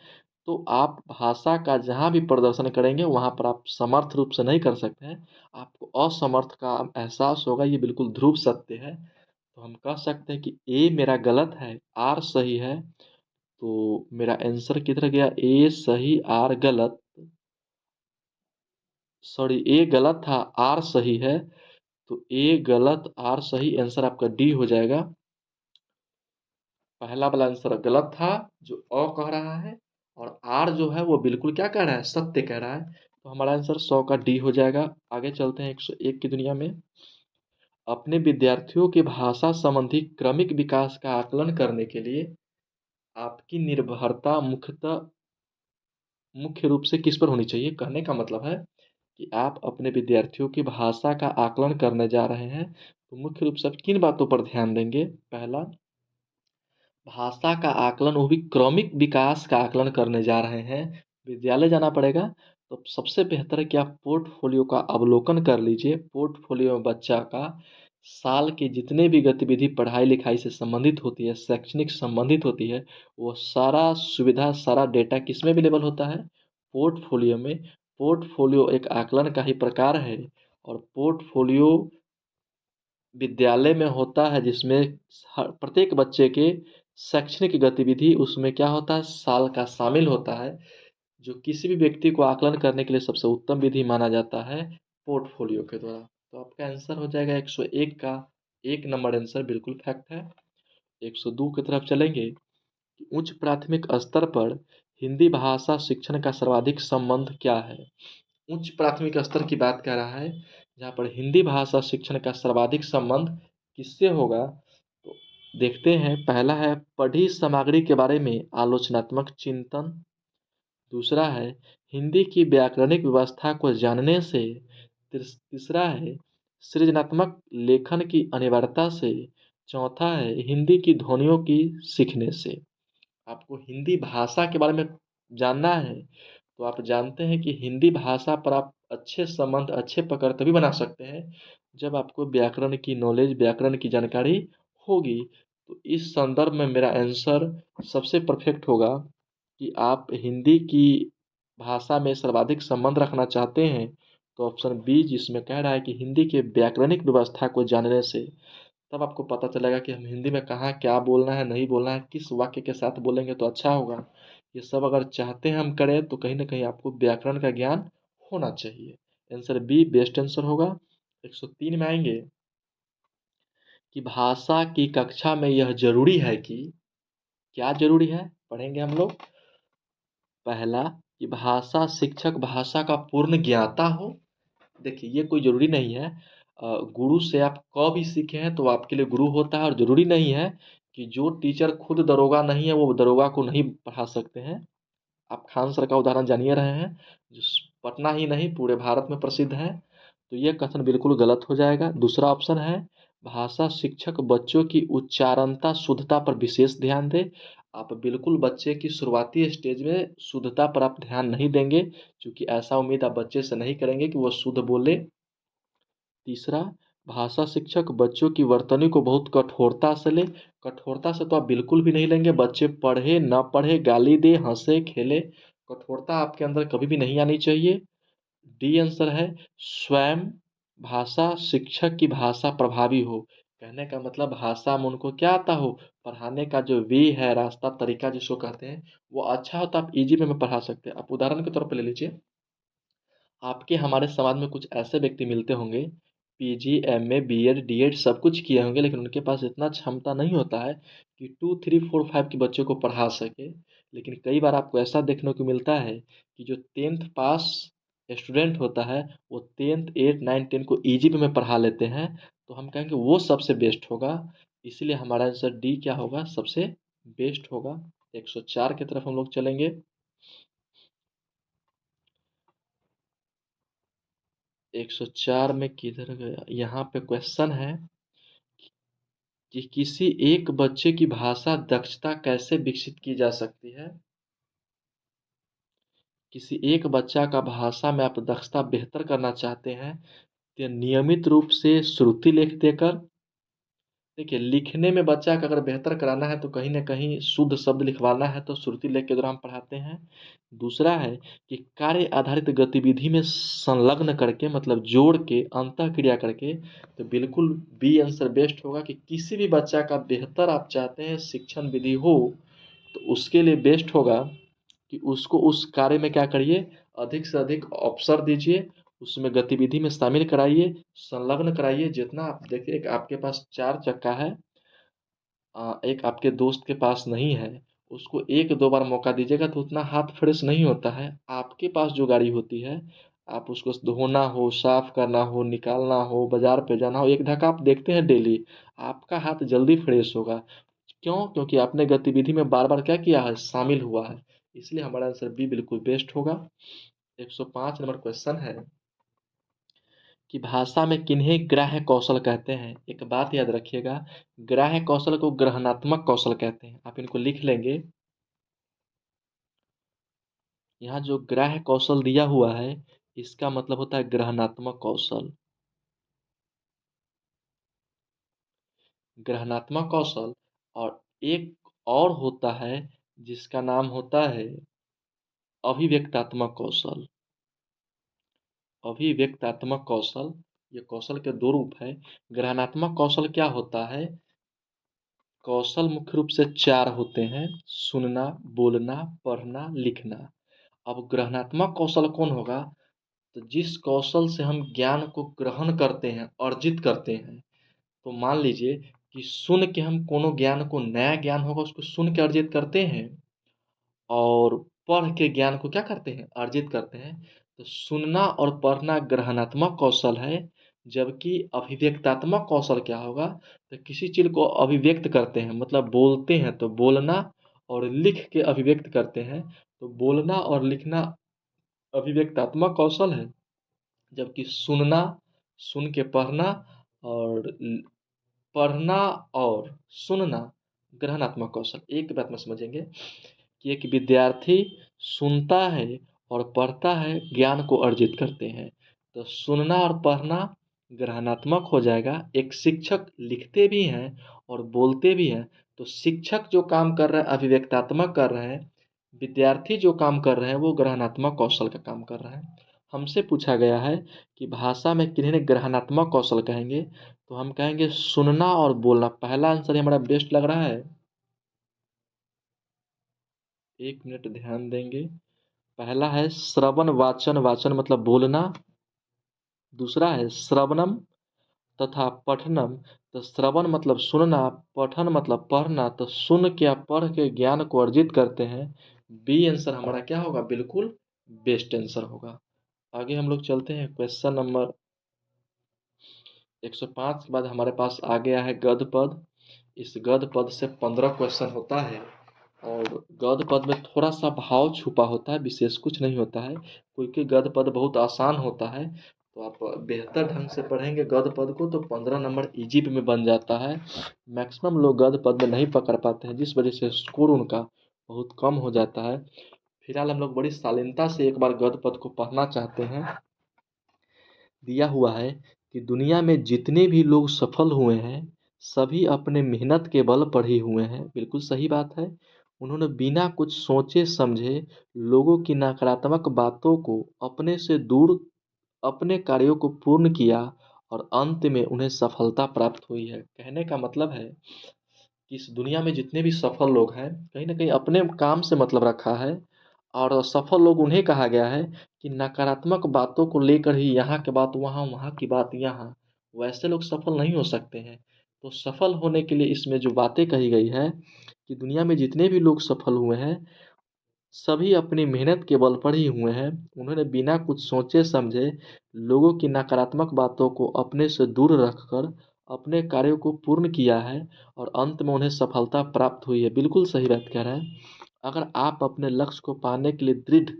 तो आप भाषा का जहाँ भी प्रदर्शन करेंगे वहाँ पर आप समर्थ रूप से नहीं कर सकते हैं। आपको असमर्थ का एहसास होगा, ये बिल्कुल ध्रुव सत्य है। तो हम कह सकते हैं कि ए मेरा गलत है, आर सही है। तो मेरा आंसर किधर गया? ए सही, आर गलत। सॉरी, ए गलत था, आर सही है। तो ए गलत, आर सही, आंसर आपका डी हो जाएगा। पहला वाला आंसर गलत था जो अ कह रहा है, और आर जो है वो बिल्कुल क्या कह रहा है? सत्य कह रहा है। तो हमारा आंसर 100 का डी हो जाएगा। आगे चलते हैं 101 की दुनिया में। अपने विद्यार्थियों की भाषा संबंधी क्रमिक विकास का आकलन करने के लिए आपकी निर्भरता मुख्य रूप से किस पर होनी चाहिए? कहने का मतलब है कि आप अपने विद्यार्थियों की भाषा का आकलन करने जा रहे हैं, तो मुख्य रूप से आप किन बातों पर ध्यान देंगे? पहला, भाषा का आकलन, वो भी क्रमिक विकास का आकलन करने जा रहे हैं, विद्यालय जाना पड़ेगा। तो सबसे बेहतर है कि आप पोर्टफोलियो का अवलोकन कर लीजिए। पोर्टफोलियो में बच्चा का साल की जितने भी गतिविधि पढ़ाई लिखाई से संबंधित होती है, शैक्षणिक संबंधित होती है, वो सारा सुविधा, सारा डेटा किस में अवेलेबल होता है? पोर्टफोलियो में। पोर्टफोलियो एक आकलन का ही प्रकार है, और पोर्टफोलियो विद्यालय में होता है जिसमें प्रत्येक बच्चे के शैक्षणिक गतिविधि उसमें क्या होता है? साल का शामिल होता है, जो किसी भी व्यक्ति को आकलन करने के लिए सबसे उत्तम विधि माना जाता है पोर्टफोलियो के द्वारा। तो आपका आंसर हो जाएगा 101 का 1 नंबर आंसर बिल्कुल फैक्ट है। 102 की तरफ चलेंगे कि उच्च प्राथमिक स्तर पर हिंदी भाषा शिक्षण का सर्वाधिक संबंध क्या है। उच्च प्राथमिक स्तर की बात कर रहा है जहाँ पर हिंदी भाषा शिक्षण का सर्वाधिक संबंध किससे होगा। तो देखते हैं, पहला है पढ़ी सामग्री के बारे में आलोचनात्मक चिंतन। दूसरा है हिंदी की व्याकरणिक व्यवस्था को जानने से। तीसरा है सृजनात्मक लेखन की अनिवार्यता से। चौथा है हिंदी की ध्वनियों की सीखने से। आपको हिंदी भाषा के बारे में जानना है तो आप जानते हैं कि हिंदी भाषा पर आप अच्छे संबंध, अच्छे पकड़ तभी बना सकते हैं जब आपको व्याकरण की नॉलेज, व्याकरण की जानकारी होगी। तो इस संदर्भ में मेरा आंसर सबसे परफेक्ट होगा कि आप हिंदी की भाषा में सर्वाधिक संबंध रखना चाहते हैं तो ऑप्शन बी, जिसमें कह रहा है कि हिंदी के व्याकरणिक व्यवस्था को जानने से। तब आपको पता चलेगा कि हम हिंदी में कहाँ क्या बोलना है, नहीं बोलना है, किस वाक्य के साथ बोलेंगे तो अच्छा होगा। ये सब अगर चाहते हैं हम करें तो कहीं ना कहीं आपको व्याकरण का ज्ञान होना चाहिए। आंसर बी बेस्ट आंसर होगा। 103 में आएंगे कि भाषा की कक्षा में यह जरूरी है कि। क्या जरूरी है पढ़ेंगे हम लोग। पहला कि भाषा शिक्षक भाषा का पूर्ण ज्ञाता हो। देखिए ये कोई ज़रूरी नहीं है। गुरु से आप क भी सीखे हैं तो आपके लिए गुरु होता है, और ज़रूरी नहीं है कि जो टीचर खुद दरोगा नहीं है वो दरोगा को नहीं पढ़ा सकते हैं। आप खान सर का उदाहरण जानिए रहे हैं, जो पटना ही नहीं पूरे भारत में प्रसिद्ध है। तो ये कथन बिल्कुल गलत हो जाएगा। दूसरा ऑप्शन है भाषा शिक्षक बच्चों की उच्चारणता शुद्धता पर विशेष ध्यान दे। आप बिल्कुल बच्चे की शुरुआती स्टेज में शुद्धता पर आप ध्यान नहीं देंगे, क्योंकि ऐसा उम्मीद आप बच्चे से नहीं करेंगे कि वो शुद्ध बोले। तीसरा, भाषा शिक्षक बच्चों की वर्तनी को बहुत कठोरता से ले। कठोरता से तो आप बिल्कुल भी नहीं लेंगे, बच्चे पढ़े ना पढ़े, गाली दे, हंसे खेले, कठोरता आपके अंदर कभी भी नहीं आनी चाहिए। डी आंसर है स्वयं भाषा शिक्षक की भाषा प्रभावी हो। कहने का मतलब भाषा में उनको क्या आता हो, पढ़ाने का जो वे है, रास्ता, तरीका जिसको कहते हैं, वो अच्छा हो तो आप इजी वे में पढ़ा सकते हैं। आप उदाहरण के तौर पर ले लीजिए, आपके हमारे समाज में कुछ ऐसे व्यक्ति मिलते होंगे, पीजी, एमए, बीएड, डीएड सब कुछ किए होंगे, लेकिन उनके पास इतना क्षमता नहीं होता है कि 2, 3, 4, 5 के बच्चों को पढ़ा सके। लेकिन कई बार आपको ऐसा देखने को मिलता है कि जो 10th पास स्टूडेंट होता है वो 10th 8 9 10 को ईजी वे में पढ़ा लेते हैं। तो हम कहेंगे वो सबसे बेस्ट होगा। इसलिए हमारा आंसर डी क्या होगा, सबसे बेस्ट होगा। 104 की तरफ हम लोग चलेंगे। 104 में किधर गया, यहाँ पे क्वेश्चन है कि किसी एक बच्चे की भाषा दक्षता कैसे विकसित की जा सकती है। किसी एक बच्चा का भाषा में आप दक्षता बेहतर करना चाहते हैं तो नियमित रूप से श्रुति लेख देकर। देखिए लिखने में बच्चा का अगर बेहतर कराना है तो कहीं ना कहीं शुद्ध शब्द लिखवाना है तो श्रुति लेख के द्वारा हम पढ़ाते हैं। दूसरा है कि कार्य आधारित गतिविधि में संलग्न करके, मतलब जोड़ के अंतः क्रिया करके। तो बिल्कुल बी आंसर बेस्ट होगा कि किसी भी बच्चा का बेहतर आप चाहते हैं शिक्षण विधि हो तो उसके लिए बेस्ट होगा कि उसको उस कार्य में क्या करिए, अधिक से अधिक अवसर दीजिए, उसमें गतिविधि में शामिल कराइए, संलग्न कराइए। जितना आप देखिए, एक आपके पास 4 चक्का है, एक आपके दोस्त के पास नहीं है, उसको 1, 2 बार मौका दीजिएगा तो उतना हाथ फ्रेश नहीं होता है। आपके पास जो गाड़ी होती है, आप उसको धोना हो, साफ करना हो, निकालना हो, बाजार पे जाना हो, एक ढक्का आप देखते हैं डेली, आपका हाथ जल्दी फ्रेश होगा। क्यों? क्योंकि आपने गतिविधि में बार बार क्या किया है, शामिल हुआ है। इसलिए हमारा आंसर बी बिल्कुल बेस्ट होगा। 105 नंबर क्वेश्चन है कि भाषा में किन्हें ग्राह्य कौशल कहते हैं। एक बात याद रखिएगा, ग्राह्य कौशल को ग्रहणात्मक कौशल कहते हैं। आप इनको लिख लेंगे। यहाँ जो ग्राह्य कौशल दिया हुआ है इसका मतलब होता है ग्रहणात्मक कौशल। ग्रहणात्मक कौशल, और एक और होता है जिसका नाम होता है अभिव्यक्तात्मक कौशल। अभिव्यक्तात्मक कौशल, ये कौशल के दो रूप हैं। ग्रहणात्मक कौशल क्या होता है, कौशल मुख्य रूप से 4 होते हैं, सुनना, बोलना, पढ़ना, लिखना। अब ग्रहणात्मक कौशल कौन होगा, तो जिस कौशल से हम ज्ञान को ग्रहण करते हैं, अर्जित करते हैं, तो मान लीजिए कि सुन के हम कोनो ज्ञान को, नया ज्ञान होगा उसको सुन के अर्जित करते हैं, और पढ़ के ज्ञान को क्या करते हैं, अर्जित करते हैं। तो सुनना और पढ़ना ग्रहणात्मक कौशल है, जबकि अभिव्यक्तात्मक कौशल क्या होगा, तो किसी चीज़ को अभिव्यक्त करते हैं, मतलब बोलते हैं तो बोलना, और लिख के अभिव्यक्त करते हैं, तो बोलना और लिखना अभिव्यक्तात्मक कौशल है, जबकि सुनना, सुन के पढ़ना, और पढ़ना और सुनना ग्रहणात्मक कौशल। एक बात में समझेंगे कि एक विद्यार्थी सुनता है और पढ़ता है, ज्ञान को अर्जित करते हैं, तो सुनना और पढ़ना ग्रहणात्मक हो जाएगा। एक शिक्षक लिखते भी हैं और बोलते भी हैं, तो शिक्षक जो काम कर रहे हैं अभिव्यक्तात्मक कर रहे हैं, विद्यार्थी जो काम कर रहे हैं वो ग्रहणात्मक कौशल का काम कर रहे हैं। हमसे पूछा गया है कि भाषा में किन्हें ग्रहणात्मक कौशल कहेंगे, तो हम कहेंगे सुनना और बोलना। पहला आंसर ही हमारा बेस्ट लग रहा है। एक मिनट ध्यान देंगे। पहला है श्रवण वाचन, वाचन मतलब बोलना। दूसरा है श्रवणम तथा पठनम, तो श्रवण मतलब सुनना, पठन मतलब पढ़ना, तो सुन के या पढ़ के ज्ञान को अर्जित करते हैं। बी आंसर हमारा क्या होगा, बिल्कुल बेस्ट आंसर होगा। आगे हम लोग चलते हैं क्वेश्चन नंबर 105 के बाद हमारे पास आ गया है गद्य पद। इस गद्य पद से 15 क्वेश्चन होता है, और गद्य पद में थोड़ा सा भाव छुपा होता है, विशेष कुछ नहीं होता है, क्योंकि गद्य पद बहुत आसान होता है। तो आप बेहतर ढंग से पढ़ेंगे गद्य पद को तो 15 नंबर इजी में बन जाता है। मैक्सिमम लोग गद्य पद में नहीं पकड़ पाते हैं, जिस वजह से स्कोर उनका बहुत कम हो जाता है। फिलहाल हम लोग बड़ी शालीनता से एक बार गद्य पद को पढ़ना चाहते हैं। दिया हुआ है कि दुनिया में जितने भी लोग सफल हुए हैं, सभी अपने मेहनत के बल पर ही हुए हैं। बिल्कुल सही बात है। उन्होंने बिना कुछ सोचे समझे लोगों की नकारात्मक बातों को अपने से दूर, अपने कार्यों को पूर्ण किया, और अंत में उन्हें सफलता प्राप्त हुई है। कहने का मतलब है कि इस दुनिया में जितने भी सफल लोग हैं, कहीं ना कहीं अपने काम से मतलब रखा है, और सफल लोग उन्हें कहा गया है कि नकारात्मक बातों को लेकर ही यहाँ की बात वहाँ, वहाँ की बात यहाँ, वैसे लोग सफल नहीं हो सकते हैं। तो सफल होने के लिए इसमें जो बातें कही गई है कि दुनिया में जितने भी लोग सफल हुए हैं, सभी अपनी मेहनत के बल पर ही हुए हैं। उन्होंने बिना कुछ सोचे समझे लोगों की नकारात्मक बातों को अपने से दूर रखकर अपने कार्यों को पूर्ण किया है, और अंत में उन्हें सफलता प्राप्त हुई है। बिल्कुल सही बात कह रहे हैं। अगर आप अपने लक्ष्य को पाने के लिए दृढ़,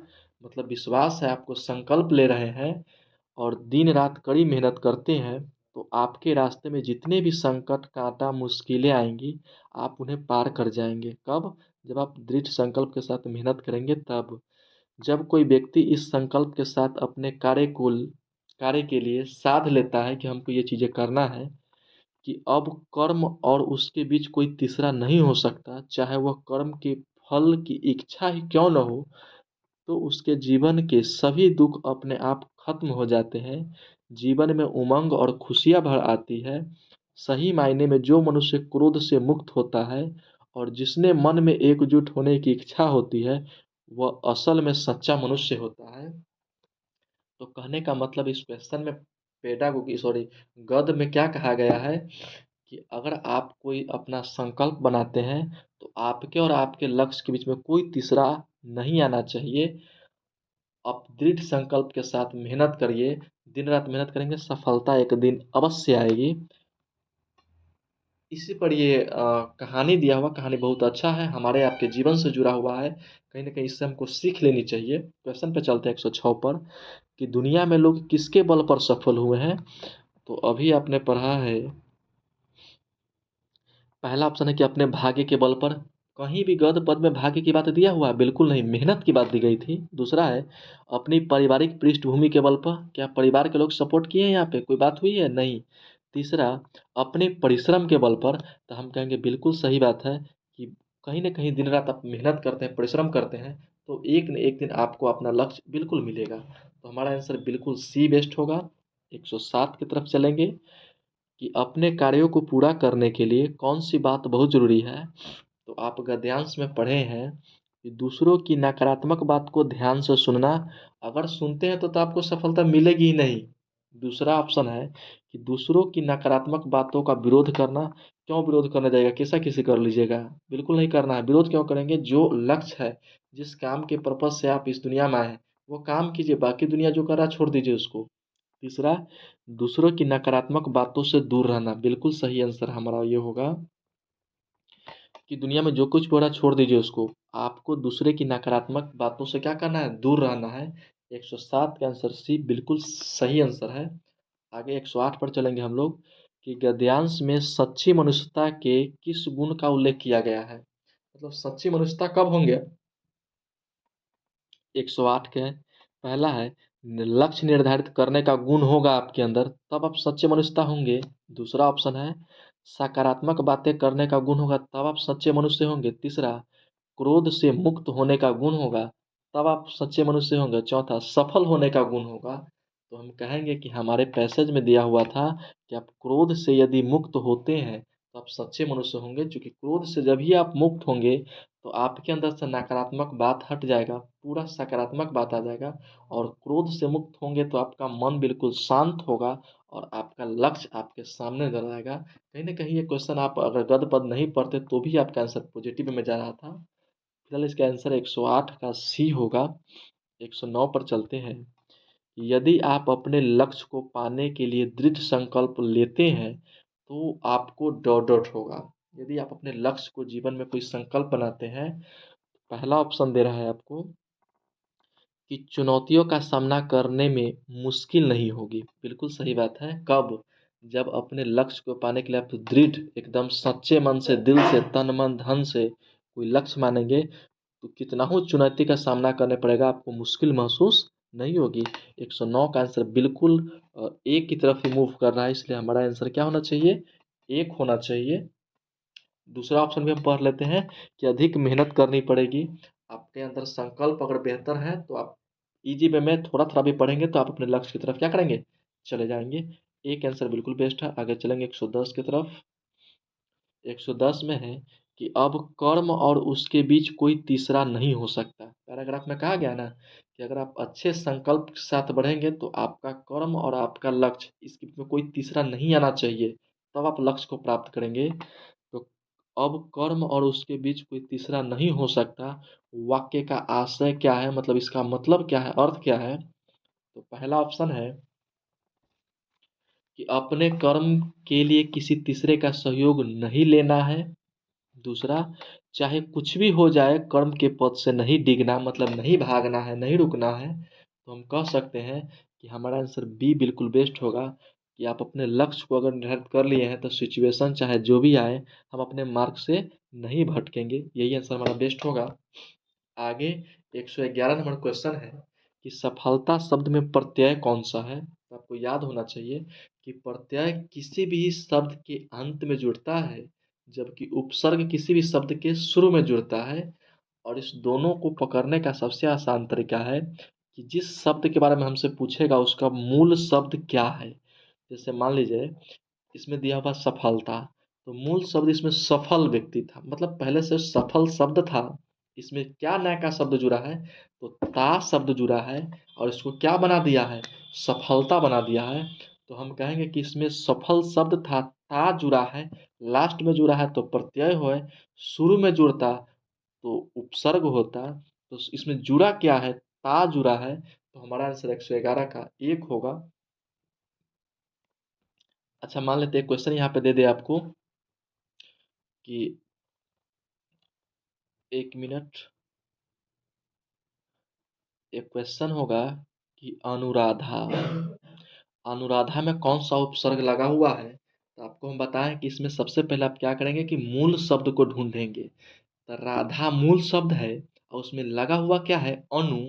मतलब विश्वास है, आपको संकल्प ले रहे हैं और दिन रात कड़ी मेहनत करते हैं, तो आपके रास्ते में जितने भी संकट, कांटा, मुश्किलें आएंगी, आप उन्हें पार कर जाएंगे। कब? जब आप दृढ़ संकल्प के साथ मेहनत करेंगे तब। जब कोई व्यक्ति इस संकल्प के साथ अपने कार्य के लिए साध लेता है कि हमको ये चीज़ें करना है, कि अब कर्म और उसके बीच कोई तीसरा नहीं हो सकता, चाहे वह कर्म के फल की इच्छा ही क्यों न हो, तो उसके जीवन के सभी दुख अपने आप खत्म हो जाते हैं। जीवन में उमंग और खुशियाँ भर आती है। सही मायने में जो मनुष्य क्रोध से मुक्त होता है और जिसने मन में एकजुट होने की इच्छा होती है, वह असल में सच्चा मनुष्य होता है। तो कहने का मतलब इस क्वेश्चन में, पेडागोगी सॉरी, गद्य में क्या कहा गया है कि अगर आप कोई अपना संकल्प बनाते हैं, तो आपके और आपके लक्ष्य के बीच में कोई तीसरा नहीं आना चाहिए। आप दृढ़ संकल्प के साथ मेहनत करिए, दिन रात मेहनत करेंगे, सफलता एक दिन अवश्य आएगी। इसी पर ये कहानी दिया हुआ, कहानी बहुत अच्छा है, हमारे आपके जीवन से जुड़ा हुआ है, कहीं ना कहीं इससे हमको सीख लेनी चाहिए। क्वेश्चन पे चलते हैं 106 पर, कि दुनिया में लोग किसके बल पर सफल हुए हैं। तो अभी आपने पढ़ा है, पहला ऑप्शन है कि अपने भाग्य के बल पर। कहीं भी गद्य पद में भाग्य की बात दिया हुआ है? बिल्कुल नहीं, मेहनत की बात दी गई थी। दूसरा है अपनी पारिवारिक पृष्ठभूमि के बल पर। क्या परिवार के लोग सपोर्ट किए हैं? यहाँ पे कोई बात हुई है? नहीं। तीसरा, अपने परिश्रम के बल पर। तो हम कहेंगे बिल्कुल सही बात है कि कहीं ना कहीं दिन रात आप मेहनत करते हैं, परिश्रम करते हैं, तो एक न एक दिन आपको अपना लक्ष्य बिल्कुल मिलेगा। तो हमारा आंसर बिल्कुल सी बेस्ट होगा। 107 की तरफ चलेंगे, कि अपने कार्यों को पूरा करने के लिए कौन सी बात बहुत ज़रूरी है। तो आप गद्यांश में पढ़े हैं कि दूसरों की नकारात्मक बात को ध्यान से सुनना अगर सुनते हैं तो आपको सफलता मिलेगी ही नहीं। दूसरा ऑप्शन है कि दूसरों की नकारात्मक बातों का विरोध करना। क्यों विरोध करने जाएगा, कैसा किसी कर लीजिएगा, बिल्कुल नहीं करना है। विरोध क्यों करेंगे, जो लक्ष्य है, जिस काम के पर्पज से आप इस दुनिया में आए हैं वो काम कीजिए, बाकी दुनिया जो कर रहा है छोड़ दीजिए उसको। तीसरा, दूसरों की नकारात्मक बातों से दूर रहना। बिल्कुल सही आंसर हमारा ये होगा कि दुनिया में जो कुछ भी हो रहा है छोड़ दीजिए उसको। आपको दूसरे की नकारात्मक बातों से क्या करना है, दूर रहना है। 107 का आंसर सी बिल्कुल सही आंसर है। आगे 108 पर चलेंगे हम लोग कि गद्यांश में सच्ची मनुष्यता के किस गुण का उल्लेख किया गया है। मतलब सच्ची मनुष्यता कब होंगे। 108 के पहला है, लक्ष्य निर्धारित करने का गुण होगा आपके अंदर तब आप सच्चे मनुष्यता होंगे। दूसरा ऑप्शन है, सकारात्मक बातें करने का गुण होगा तब आप सच्चे मनुष्य होंगे। तीसरा, क्रोध से मुक्त होने का गुण होगा तब आप सच्चे मनुष्य होंगे। चौथा, सफल होने का गुण होगा। तो हम कहेंगे कि हमारे पैसेज में दिया हुआ था कि आप क्रोध से यदि मुक्त होते हैं तो आप सच्चे मनुष्य होंगे, क्योंकि क्रोध से जब ही आप मुक्त होंगे तो आपके अंदर से नकारात्मक बात हट जाएगा, पूरा सकारात्मक बात आ जाएगा। और क्रोध से मुक्त होंगे तो आपका मन बिल्कुल शांत होगा और आपका लक्ष्य आपके सामने नजर आएगा। कहीं ना कहीं ये क्वेश्चन आप अगर गद पद नहीं पढ़ते तो भी आपका आंसर पॉजिटिव में जा रहा था। फिलहाल इसका आंसर 108 का सी होगा। 109 पर चलते हैं। यदि आप अपने लक्ष्य को पाने के लिए दृढ़ संकल्प लेते हैं तो आपको डॉट डॉट होगा। यदि आप अपने लक्ष्य को जीवन में कोई संकल्प बनाते हैं, पहला ऑप्शन दे रहा है आपको कि चुनौतियों का सामना करने में मुश्किल नहीं होगी। बिल्कुल सही बात है। कब, जब अपने लक्ष्य को पाने के लिए आप दृढ़ एकदम सच्चे मन से, दिल से, तन मन धन से कोई लक्ष्य मानेंगे तो कितना हो चुनौती का सामना करने पड़ेगा, आपको मुश्किल महसूस नहीं होगी। 109 का आंसर बिल्कुल एक की तरफ ही मूव कर रहा है, इसलिए हमारा आंसर क्या होना चाहिए, एक होना चाहिए। दूसरा ऑप्शन भी हम पढ़ लेते हैं कि अधिक मेहनत करनी पड़ेगी। आपके अंदर संकल्प अगर बेहतर है तो आप इजी वे में थोड़ा थोड़ा भी पढ़ेंगे तो आप अपने लक्ष्य की तरफ क्या करेंगे, चले जाएंगे। एक आंसर बिल्कुल बेस्ट है। आगे चलेंगे 110 की तरफ। 110 में है कि अब कर्म और उसके बीच कोई तीसरा नहीं हो सकता। पैराग्राफ में कहा गया ना कि अगर आप अच्छे संकल्प के साथ बढ़ेंगे तो आपका कर्म और आपका लक्ष्य इसके बीच में कोई तीसरा नहीं आना चाहिए, तब आप लक्ष्य को प्राप्त करेंगे। तो अब कर्म और उसके बीच कोई तीसरा नहीं हो सकता। वाक्य का आशय क्या है, मतलब इसका मतलब क्या है, अर्थ क्या है। तो पहला ऑप्शन है कि अपने कर्म के लिए किसी तीसरे का सहयोग नहीं लेना है। दूसरा, चाहे कुछ भी हो जाए कर्म के पथ से नहीं डिगना, मतलब नहीं भागना है, नहीं रुकना है। तो हम कह सकते हैं कि हमारा आंसर बी बिल्कुल बेस्ट होगा कि आप अपने लक्ष्य को अगर निर्धारित कर लिए हैं तो सिचुएशन चाहे जो भी आए हम अपने मार्ग से नहीं भटकेंगे। यही आंसर हमारा बेस्ट होगा। आगे 111 नंबर क्वेश्चन है कि सफलता शब्द में प्रत्यय कौन सा है। तो आपको याद होना चाहिए कि प्रत्यय किसी भी शब्द के अंत में जुड़ता है, जबकि उपसर्ग किसी भी शब्द के शुरू में जुड़ता है। और इस दोनों को पकड़ने का सबसे आसान तरीका है कि जिस शब्द के बारे में हमसे पूछेगा उसका मूल शब्द क्या है। जैसे मान लीजिए इसमें दिया हुआ सफलता, तो मूल शब्द इसमें सफल व्यक्ति था, मतलब पहले से सफल शब्द था। इसमें क्या नया का शब्द जुड़ा है, तो ता शब्द जुड़ा है और इसको क्या बना दिया है, सफलता बना दिया है। तो हम कहेंगे कि इसमें सफल शब्द था, ता जुड़ा है, लास्ट में जुड़ा है तो प्रत्यय हो, शुरू में जुड़ता तो उपसर्ग होता। तो इसमें जुड़ा क्या है, ता जुड़ा है, तो हमारा आंसर 111 का एक होगा। अच्छा मान लेते हैं क्वेश्चन यहाँ पे दे दे आपको कि 1 मिनट, एक क्वेश्चन होगा कि अनुराधा, अनुराधा में कौन सा उपसर्ग लगा हुआ है। तो आपको हम बताएं कि इसमें सबसे पहले आप क्या करेंगे कि मूल शब्द को ढूंढेंगे। तो राधा मूल शब्द है और उसमें लगा हुआ क्या है, अनु।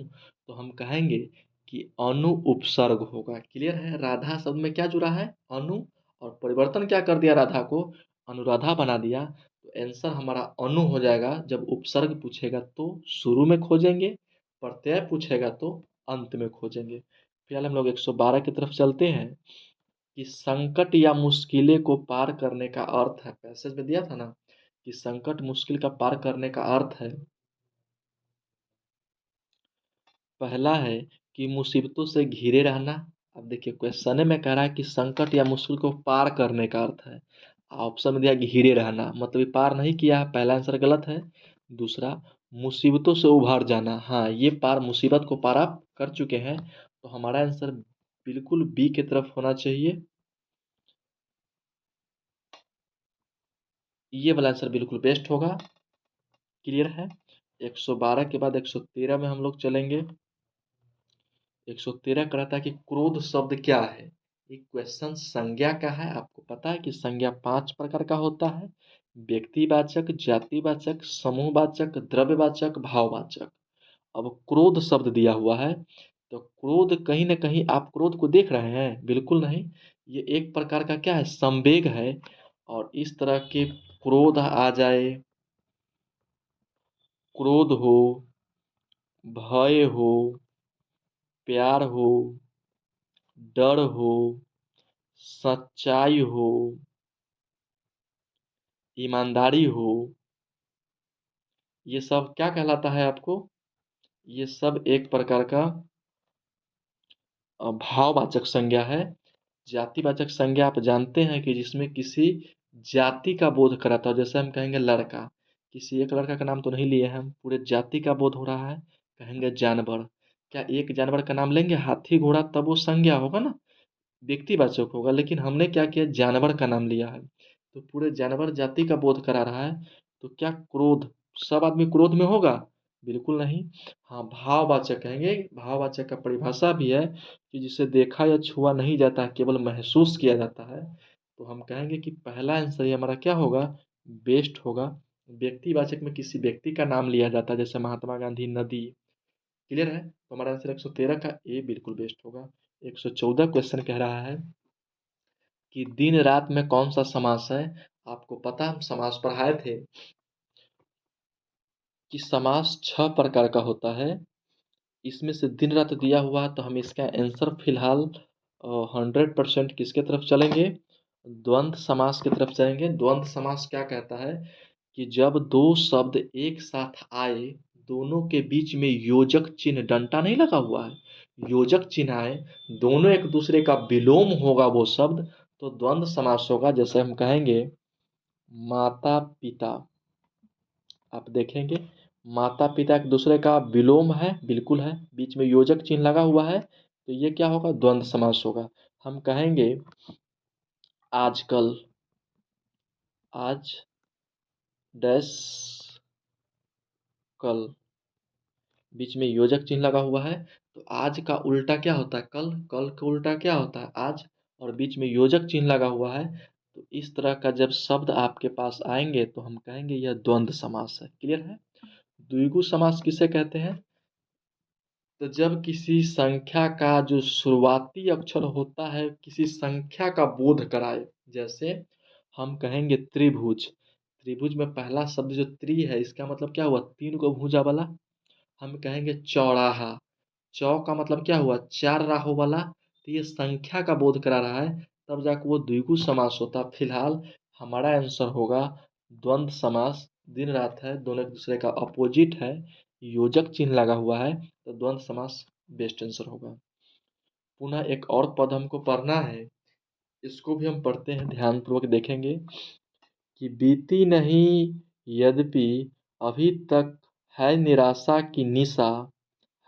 तो हम कहेंगे कि अनु उपसर्ग होगा। क्लियर है, राधा शब्द में क्या जुड़ा है, अनु, और परिवर्तन क्या कर दिया, राधा को अनुराधा बना दिया। तो आंसर हमारा अनु हो जाएगा। जब उपसर्ग पूछेगा तो शुरू में खोजेंगे, प्रत्यय पूछेगा तो अंत में खोजेंगे। फिलहाल हम लोग 112 की तरफ चलते हैं कि संकट या मुश्किलें को पार करने का अर्थ है। पैसेज में दिया था ना कि संकट मुश्किल का पार करने का अर्थ है, पहला है कि मुसीबतों से घिरे रहना। अब देखिए क्वेश्चन में कह रहा है कि संकट या मुश्किल को पार करने का अर्थ है। ऑप्शन में दिया घिरे रहना, मतलब ये पार नहीं किया है, पहला आंसर गलत है। दूसरा, मुसीबतों से उभार जाना, हाँ ये पार, मुसीबत को पार आप कर चुके हैं, तो हमारा आंसर बिल्कुल बी की तरफ होना चाहिए। ये वाला आंसर बिल्कुल बेस्ट होगा। क्लियर है। 112 के बाद 113 में हम लोग चलेंगे। 113 कहता है कि क्रोध शब्द क्या है। ये क्वेश्चन संज्ञा का है। आपको पता है कि संज्ञा 5 प्रकार का होता है: व्यक्तिवाचक, जातिवाचक, समूहवाचक, द्रव्यवाचक, भाववाचक। अब क्रोध शब्द दिया हुआ है, तो क्रोध कहीं ना कहीं आप क्रोध को देख रहे हैं? बिल्कुल नहीं। ये एक प्रकार का क्या है, संवेग है। और इस तरह के क्रोध आ जाए, क्रोध हो, भय हो, प्यार हो, डर हो, सच्चाई हो, ईमानदारी हो, ये सब क्या कहलाता है आपको? ये सब एक प्रकार का भाववाचक संज्ञा है। जातिवाचक संज्ञा आप जानते हैं कि जिसमें किसी जाति का बोध कराता हो। जैसे हम कहेंगे लड़का, किसी एक लड़का का नाम तो नहीं लिए हैं हम, पूरे जाति का बोध हो रहा है। कहेंगे जानवर, क्या एक जानवर का नाम लेंगे, हाथी घोड़ा, तब वो संज्ञा होगा ना, व्यक्तिवाचक होगा। लेकिन हमने क्या किया, जानवर का नाम लिया है, तो पूरे जानवर जाति का बोध करा रहा है। तो क्या क्रोध, सब आदमी क्रोध में होगा? बिल्कुल नहीं। हाँ, भाववाचक कहेंगे। भाववाचक का परिभाषा भी है कि जिसे देखा या छुआ नहीं जाता, केवल महसूस किया जाता है। तो हम कहेंगे कि पहला आंसर ये हमारा क्या होगा, बेस्ट होगा। व्यक्तिवाचक में किसी व्यक्ति का नाम लिया जाता है, जैसे महात्मा गांधी, नदी। क्लियर है। तो हमारा आंसर 113 का ए बिल्कुल बेस्ट होगा। 114 क्वेश्चन कह रहा है कि दिन रात में कौन सा समास है। आपको पता है, हम समास पढ़ाए थे कि समास 6 प्रकार का होता है। इसमें से दिन रात दिया हुआ है, तो हम इसका आंसर फिलहाल 100% किसके तरफ चलेंगे, द्वंद्व समास की तरफ चलेंगे। द्वंद्व समास क्या कहता है कि जब दो शब्द एक साथ आए, दोनों के बीच में योजक चिन्ह, डंटा नहीं लगा हुआ है, योजक चिन्ह आए, दोनों एक दूसरे का विलोम होगा वो शब्द, तो द्वंद्व समास होगा। जैसे हम कहेंगे माता पिता, आप देखेंगे माता पिता एक दूसरे का विलोम है, बिल्कुल है, बीच में योजक चिन्ह लगा हुआ है, तो ये क्या होगा, द्वंद्व समास होगा। हम कहेंगे आजकल, आज डैश कल, बीच में योजक चिन्ह लगा हुआ है, तो आज का उल्टा क्या होता है, कल, कल का उल्टा क्या होता है, आज, और बीच में योजक चिन्ह लगा हुआ है। तो इस तरह का जब शब्द आपके पास आएंगे, तो हम कहेंगे यह द्वंद्व समास है। क्लियर है। द्विगु समास किसे कहते हैं? तो जब किसी संख्या का जो शुरुआती अक्षर होता है किसी संख्या का बोध कराए, जैसे हम कहेंगे त्रिभुज, त्रिभुज में पहला शब्द जो त्रि है, इसका मतलब क्या हुआ, तीन को भुजा वाला। हम कहेंगे चौराहा, चौ का मतलब क्या हुआ, चार राहों वाला। तो ये संख्या का बोध करा रहा है, तब जाकर वो द्विगु समास होता। फिलहाल हमारा आंसर होगा द्वंद्व समास। दिन रात है, दोनों एक दूसरे का अपोजिट है, योजक चिन्ह लगा हुआ है, तो द्वंद्व समास बेस्ट आंसर होगा। पुनः एक और पद हमको पढ़ना है, इसको भी हम पढ़ते हैं, ध्यानपूर्वक देखेंगे कि बीती नहीं यद्यपि अभी तक है निराशा की निशा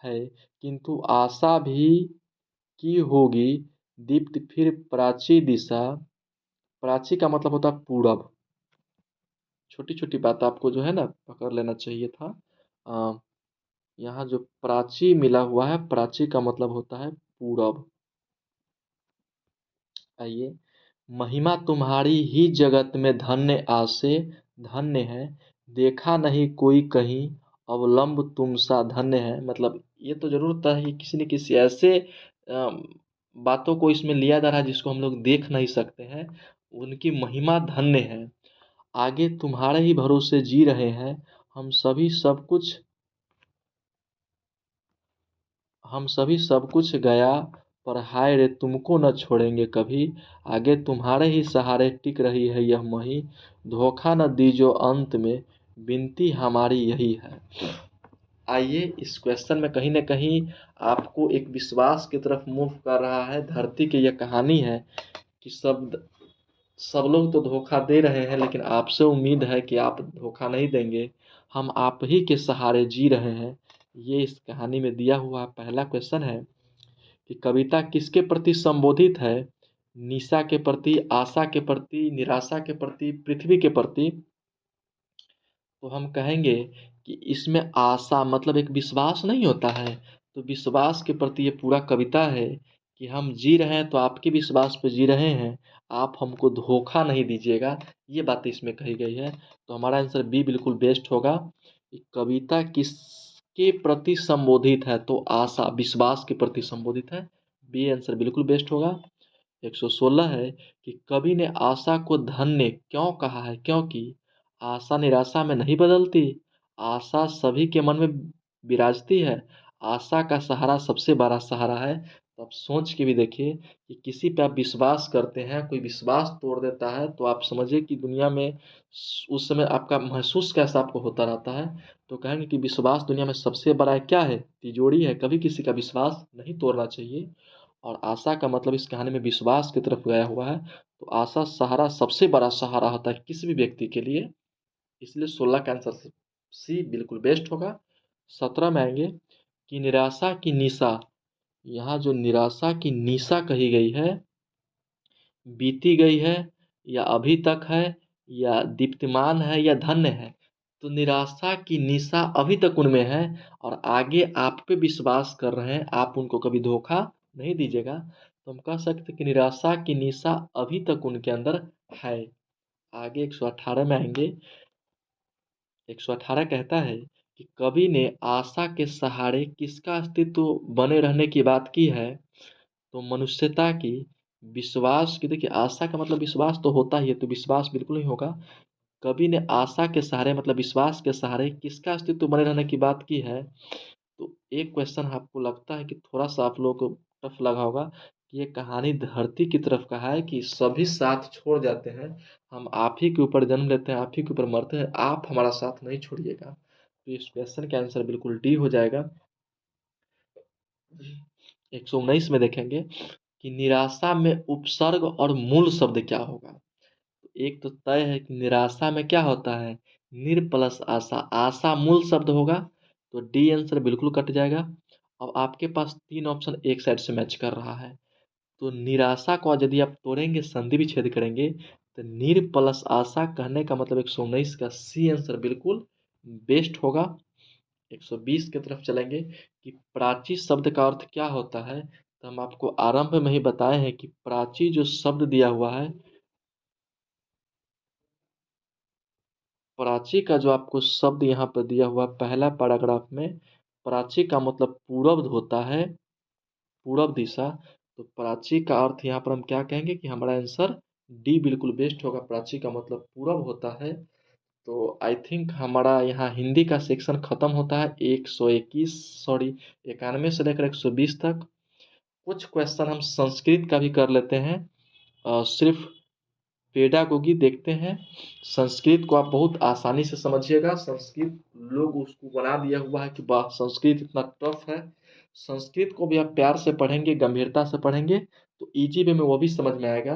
है, किंतु आशा भी की होगी दीप्त फिर प्राची दिशा। प्राची का मतलब होता है पूरब। छोटी छोटी बात आपको जो है ना पकड़ लेना चाहिए था। आ, यहाँ जो प्राची मिला हुआ है, प्राची का मतलब होता है पूरब। आइए, महिमा तुम्हारी ही जगत में धन्य आसे, धन्य है देखा नहीं कोई कहीं, अवलंब तुम सा धन्य है। मतलब ये तो जरूर था कि किसी न किसी ऐसे बातों को इसमें लिया जा रहा है जिसको हम लोग देख नहीं सकते हैं, उनकी महिमा धन्य है। आगे तुम्हारे ही भरोसे जी रहे हैं, हम सभी सब कुछ, हम सभी सब कुछ गया, पर हाय रे तुमको न छोड़ेंगे कभी। आगे तुम्हारे ही सहारे टिक रही है यह मही, धोखा न दीजो अंत में, विनती हमारी यही है। आइए इस क्वेश्चन में कहीं ना कहीं आपको एक विश्वास की तरफ मूव कर रहा है। धरती की यह कहानी है कि सब लोग तो धोखा दे रहे हैं, लेकिन आपसे उम्मीद है कि आप धोखा नहीं देंगे। हम आप ही के सहारे जी रहे हैं। ये इस कहानी में दिया हुआ पहला क्वेश्चन है कि कविता किसके प्रति संबोधित है। निशा के प्रति, आशा के प्रति, निराशा के प्रति, पृथ्वी के प्रति। तो हम कहेंगे कि इसमें आशा मतलब एक विश्वास नहीं होता है, तो विश्वास के प्रति ये पूरा कविता है कि हम जी रहे हैं तो आपके विश्वास पे जी रहे हैं, आप हमको धोखा नहीं दीजिएगा। ये बात इसमें कही गई है। तो हमारा आंसर बी बिल्कुल बेस्ट होगा कि कविता किसके प्रति संबोधित है, तो आशा विश्वास के प्रति संबोधित है। बी आंसर बिल्कुल बेस्ट होगा। 116 है कि कवि ने आशा को धन्य क्यों कहा है, क्योंकि आशा निराशा में नहीं बदलती, आशा सभी के मन में विराजती है, आशा का सहारा सबसे बड़ा सहारा है। तो आप सोच के भी देखिए कि किसी पे आप विश्वास करते हैं, कोई विश्वास तोड़ देता है, तो आप समझिए कि दुनिया में उस समय आपका महसूस कैसा आपको होता रहता है। तो कहेंगे कि विश्वास दुनिया में सबसे बड़ा क्या है, तिजोरी है। कभी किसी का विश्वास नहीं तोड़ना चाहिए। और आशा का मतलब इस कहानी में विश्वास की तरफ गया हुआ है। तो आशा सहारा सबसे बड़ा सहारा होता है किसी भी व्यक्ति के लिए। इसलिए 16 का आंसर सी बिल्कुल बेस्ट होगा। 17 में आएंगे कि निराशा की निशा। यहाँ जो निराशा की निशा कही गई है, बीती गई है या अभी तक है या दीप्तिमान है या धन्य है। तो निराशा की निशा अभी तक उनमें है और आगे आप पे विश्वास कर रहे हैं, आप उनको कभी धोखा नहीं दीजिएगा। तो हम कह सकते हैं कि निराशा की निशा अभी तक उनके अंदर है। आगे 118 में आएंगे। 118 कहता है कि कवि ने आशा के सहारे किसका अस्तित्व बने रहने की बात की है, तो मनुष्यता की, विश्वास की। देखिए आशा का मतलब विश्वास तो होता ही है, तो विश्वास बिल्कुल नहीं होगा। कवि ने आशा के सहारे मतलब विश्वास के सहारे किसका अस्तित्व बने रहने की बात की है। तो एक क्वेश्चन आपको लगता है कि थोड़ा सा आप लोगों को टफ लगा होगा कि ये कहानी धरती की तरफ का है कि सभी साथ छोड़ जाते हैं, हम आप ही के ऊपर जन्म लेते हैं, आप ही के ऊपर मरते हैं, आप हमारा साथ नहीं छोड़िएगा। तो इस क्वेश्चन का आंसर बिल्कुल डी हो जाएगा। 119 में देखेंगे कि निराशा में उपसर्ग और मूल शब्द क्या होगा। एक तो तय है कि निराशा में क्या होता है, निर प्लस आशा, आशा मूल शब्द होगा। तो डी आंसर बिल्कुल कट जाएगा। अब आपके पास तीन ऑप्शन एक साइड से मैच कर रहा है। तो निराशा को यदि आप तोड़ेंगे, संधि विच्छेद करेंगे, तो निर प्लस आशा कहने का मतलब 119 का सी आंसर बिल्कुल बेस्ट होगा। 120 की तरफ चलेंगे कि प्राची शब्द का अर्थ क्या होता है। तो हम आपको आरंभ में ही बताए हैं कि प्राची जो शब्द दिया हुआ है, प्राची का जो आपको शब्द यहाँ पर दिया हुआ पहला पैराग्राफ में, प्राची का मतलब पूरब होता है, पूरब दिशा। तो प्राची का अर्थ यहाँ पर हम क्या कहेंगे कि हमारा आंसर डी बिल्कुल बेस्ट होगा। प्राची का मतलब पूरब होता है। तो आई थिंक हमारा यहाँ हिंदी का सेक्शन खत्म होता है 121 सॉरी 91 से लेकर 120 तक। कुछ क्वेश्चन हम संस्कृत का भी कर लेते हैं। सिर्फ पेडागोगी देखते हैं। संस्कृत को आप बहुत आसानी से समझिएगा। संस्कृत लोग उसको बना दिया हुआ है कि वाह संस्कृत इतना टफ है। संस्कृत को भी आप प्यार से पढ़ेंगे, गंभीरता से पढ़ेंगे, तो इजी वे में वो भी समझ में आएगा।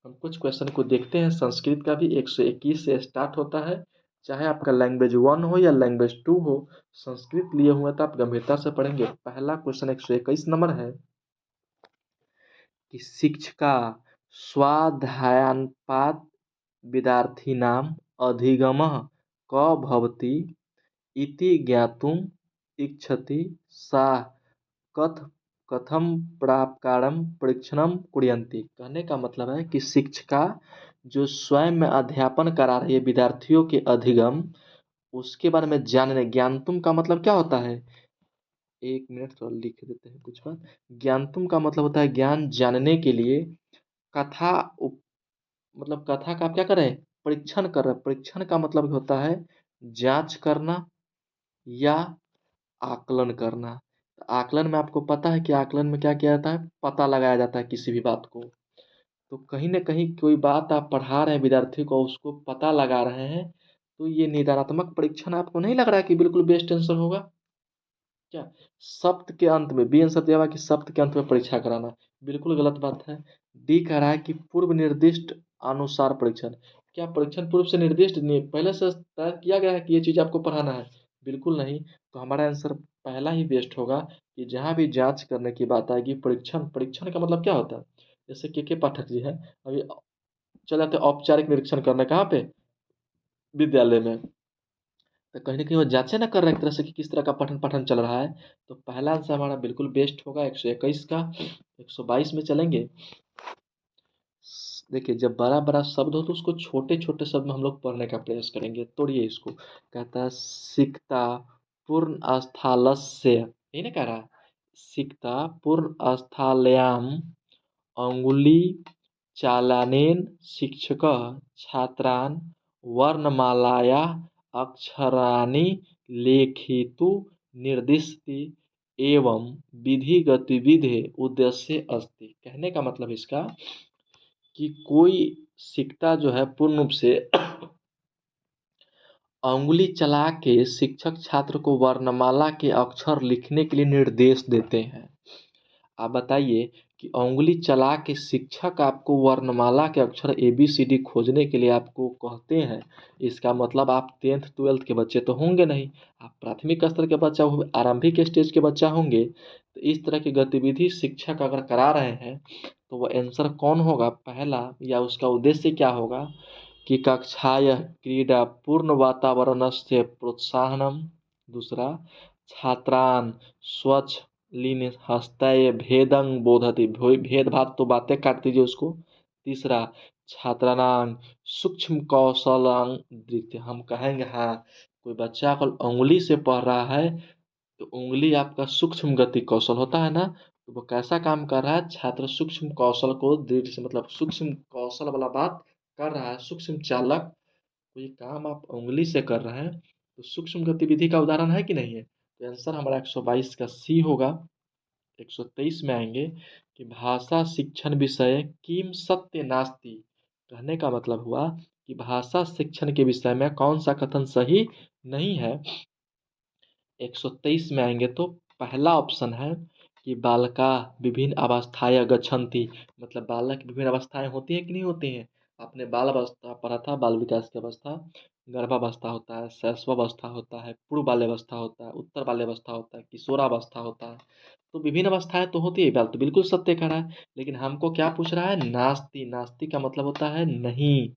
हम कुछ क्वेश्चन को देखते हैं। संस्कृत का भी 121 से स्टार्ट होता है। चाहे आपका लैंग्वेज 1 हो या लैंग्वेज 2 हो, संस्कृत लिए हुए तो आप गंभीरता से पढ़ेंगे। पहला क्वेश्चन 121 नंबर है कि शिक्षिका स्वाध्यायानुपात विद्यार्थिनां अधिगमः क भवति इति ज्ञातुम् इच्छति सा कथ कथम प्राप्कारम परीक्षणम कुर्वन्ति। कहने का मतलब है कि शिक्षिका जो स्वयं में अध्यापन करा रही है विद्यार्थियों के अधिगम, उसके बारे में जानने, ज्ञानतुम का मतलब क्या होता है, एक मिनट थोड़ा लिख देते हैं कुछ बात। ज्ञानतुम का मतलब होता है ज्ञान जानने के लिए। कथा मतलब कथा का आप क्या कर रहे हैं, परीक्षण कर रहे हैं। परीक्षण का मतलब होता है जांच करना या आकलन करना। तो आकलन में आपको पता है कि आकलन में क्या किया जाता है, पता लगाया जाता है किसी भी बात को। तो कहीं ना कहीं कोई बात आप पढ़ा रहे हैं विद्यार्थी को, उसको पता लगा रहे हैं, तो ये निदानात्मक परीक्षण आपको नहीं लग रहा है कि बिल्कुल बेस्ट आंसर होगा। क्या सप्त के अंत में, बी आंसर दिया हुआ कि सप्त के अंत में परीक्षा कराना, बिल्कुल गलत बात है। डी कह रहा है कि पूर्व निर्दिष्ट अनुसार परीक्षण। क्या परीक्षण पूर्व से निर्दिष्ट नहीं, पहले से तय किया गया है कि ये चीज़ आपको पढ़ाना है? बिल्कुल नहीं। तो हमारा आंसर पहला ही बेस्ट होगा कि जहाँ भी जांच करने की बात आएगी, परीक्षण, परीक्षण का मतलब क्या होता है? जैसे के पाठक जी हैं, अभी चले जाते हैं औपचारिक निरीक्षण करने, कहाँ पे? विद्यालय में। तो कहीं ना कहीं वो जांचें ना कर रहे हैं एक तरह से कि किस तरह का पठन पाठन चल रहा है। तो पहला आंसर हमारा बिल्कुल बेस्ट होगा 121 का। 122 में चलेंगे। देखिए, जब बड़ा बड़ा शब्द हो तो उसको छोटे छोटे शब्द में हम लोग पढ़ने का प्रयास करेंगे। तोड़िए इसको। कहता है सिकता पूर्ण स्थालस्य, यही ना कह रहा है? सिकता पूर्ण स्थालयाम अंगुली चालनेन शिक्षकः छात्रान् वर्णमालायाः अक्षराणि लेखितुं निर्दिशति एवं विधि गतिविधेः उद्देश्य अस्ति। कहने का मतलब इसका कि कोई शिक्षता जो है पूर्ण रूप से अंगुली चला के शिक्षक छात्र को वर्णमाला के अक्षर लिखने के लिए निर्देश देते हैं। आप बताइए कि उंगली चला के शिक्षक आपको वर्णमाला के अक्षर ABCD खोजने के लिए आपको कहते हैं, इसका मतलब आप 10th-12th के बच्चे तो होंगे नहीं, आप प्राथमिक स्तर के बच्चा हो, आरंभिक स्टेज के बच्चा होंगे। तो इस तरह की गतिविधि शिक्षक अगर करा रहे हैं तो वह आंसर कौन होगा? पहला, या उसका उद्देश्य क्या होगा कि कक्षायाः क्रीडा पूर्ण वातावरणस्य प्रोत्साहनम। दूसरा, छात्रान् स्वच्छ लीन हस्तय भेदं बोधति, भेदभाव तो बातें काट दीजिए उसको। तीसरा, छात्राणां सूक्ष्म कौशलां दृत्य, हम कहेंगे हाँ, कोई बच्चा अगर उंगली से पढ़ रहा है तो उंगली आपका सूक्ष्म गति कौशल होता है ना, तो वो कैसा काम कर रहा है? छात्र सूक्ष्म कौशल को दृढ़ से, मतलब सूक्ष्म कौशल वाला बात कर रहा है, सूक्ष्म चालक। कोई काम आप उंगली से कर रहे हैं तो सूक्ष्म गतिविधि का उदाहरण है कि नहीं है? तो आंसर हमारा 122 का सी होगा। 123 में आएंगे कि भाषा शिक्षण विषय किम सत्य नास्ति। कहने का मतलब हुआ कि भाषा शिक्षण के विषय में कौन सा कथन सही नहीं है। 123 में आएंगे तो पहला ऑप्शन है कि बालका विभिन्न अवस्थाएं गच्छन्ति, मतलब बालक की विभिन्न अवस्थाएं होती हैं कि नहीं होती हैं? आपने बाल अवस्था पढ़ा था, बाल विकास की अवस्था, गर्भावस्था होता है, शैशवावस्था होता है, पूर्व बाल्यावस्था होता है, उत्तर बाल्यावस्था होता है, किशोरावस्था होता है। तो विभिन्न अवस्थाएं तो होती है, बाल तो बिल्कुल सत्य कह रहा है, लेकिन हमको क्या पूछ रहा है? नास्ति। नास्ति का मतलब होता है नहीं।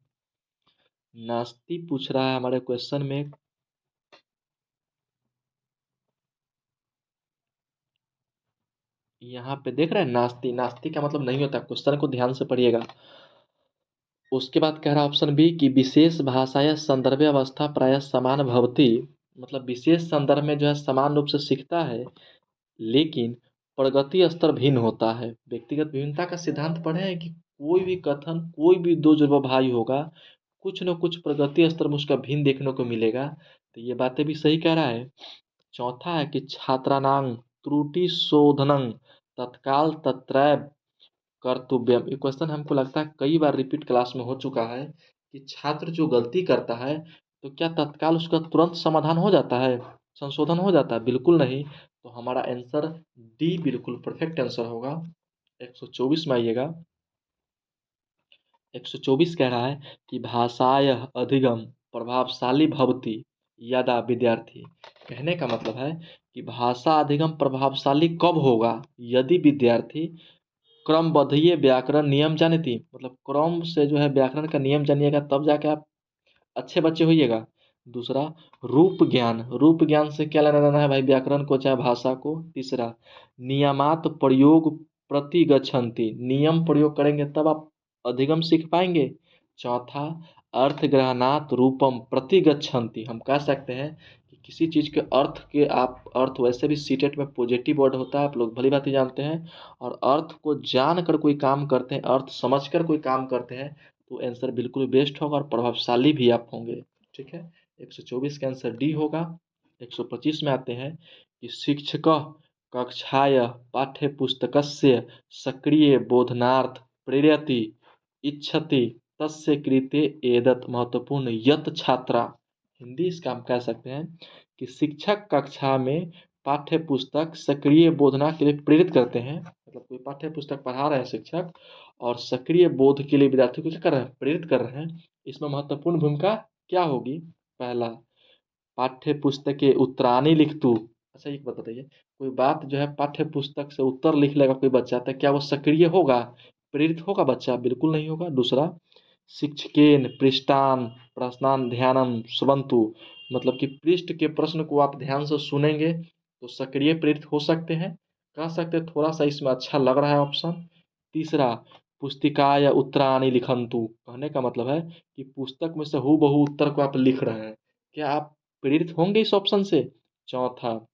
नास्ति पूछ रहा है हमारे क्वेश्चन में। यहाँ पे देख रहे हैं नास्ति, नास्ति का मतलब नहीं होता। क्वेश्चन को ध्यान से पढ़िएगा। उसके बाद कह रहा ऑप्शन बी कि विशेष भाषा या संदर्भ अवस्था प्रायः समान भवती, मतलब विशेष संदर्भ में जो है समान रूप से सीखता है, लेकिन प्रगति स्तर भिन्न होता है। व्यक्तिगत भिन्नता का सिद्धांत पढ़े हैं कि कोई भी कथन, कोई भी दो जुड़वा भाई होगा, कुछ न कुछ प्रगति स्तर में उसका भिन्न देखने को मिलेगा। तो ये बातें भी सही कह रहा है। चौथा है कि छात्राणां त्रुटि शोधनं तत्काल तत्रैव कर्तव्यम। ये क्वेश्चन हमको लगता है कई बार रिपीट क्लास में हो चुका है कि छात्र जो गलती करता है तो क्या तत्काल उसका तुरंत समाधान हो जाता है, संशोधन हो जाता है? बिल्कुल नहीं। तो हमारा आंसर डी बिल्कुल परफेक्ट आंसर होगा। 124 में आइएगा। 124 कह रहा है कि भाषाय अधिगम प्रभावशाली भवती यदा विद्यार्थी। कहने का मतलब है कि भाषा अधिगम प्रभावशाली कब होगा? यदि विद्यार्थी क्रमबद्धीय व्याकरण नियम जानिती, मतलब क्रम से जो है व्याकरण का नियम जानिएगा तब जाके आप अच्छे बच्चे होइएगा। दूसरा, रूप ज्ञान, रूप ज्ञान से क्या लेना देना है भाई? व्याकरण को चाहे भाषा को। तीसरा, नियमात प्रयोग प्रति गच्छन्ति, नियम प्रयोग करेंगे तब आप अधिगम सीख पाएंगे। चौथा, अर्थ ग्रहणात रूपम प्रति गच्छन्ति, हम कह सकते हैं कि किसी चीज़ के अर्थ के, आप अर्थ वैसे भी सीटेट में पॉजिटिव वर्ड होता है, आप लोग भली भांति जानते हैं, और अर्थ को जान कर कोई काम करते हैं, अर्थ समझ कर कोई काम करते हैं, तो आंसर बिल्कुल बेस्ट होगा और प्रभावशाली भी आप होंगे। ठीक है, 124 का आंसर डी होगा। 125 में आते हैं कि शिक्षक कक्षाय पाठ्यपुस्तकस्य सक्रिय बोधनार्थ प्रेरयति इच्छति तस्य कृते एदत् महत्वपूर्ण यत छात्रा। हिंदी इसका हम कह सकते हैं कि शिक्षक कक्षा में पाठ्य पुस्तक सक्रिय बोधना के लिए प्रेरित करते हैं, मतलब कोई पाठ्य पुस्तक पढ़ा रहे हैं शिक्षक और सक्रिय बोध के लिए विद्यार्थियों को क्या कर रहे हैं, प्रेरित कर रहे हैं। इसमें महत्वपूर्ण भूमिका क्या होगी? पहला, पाठ्य पुस्तक के उत्तरानी लिख तू। अच्छा एक बात बताइए, कोई बात जो है पाठ्य पुस्तक से उत्तर लिख लेगा कोई बच्चा, तो क्या वो सक्रिय होगा, प्रेरित होगा बच्चा? बिल्कुल नहीं होगा। दूसरा, शिक्षकेन पृष्ठान प्रश्नान ध्यानम सुबंतु, मतलब कि पृष्ठ के प्रश्न को आप ध्यान से सुनेंगे तो सक्रिय प्रेरित हो सकते हैं, कह सकते हैं थोड़ा सा इसमें अच्छा लग रहा है ऑप्शन। तीसरा, पुस्तिका या उत्तराणी लिखंतु, कहने का मतलब है कि पुस्तक में से हूबहू उत्तर को आप लिख रहे हैं, क्या आप प्रेरित होंगे इस ऑप्शन से? चौथा,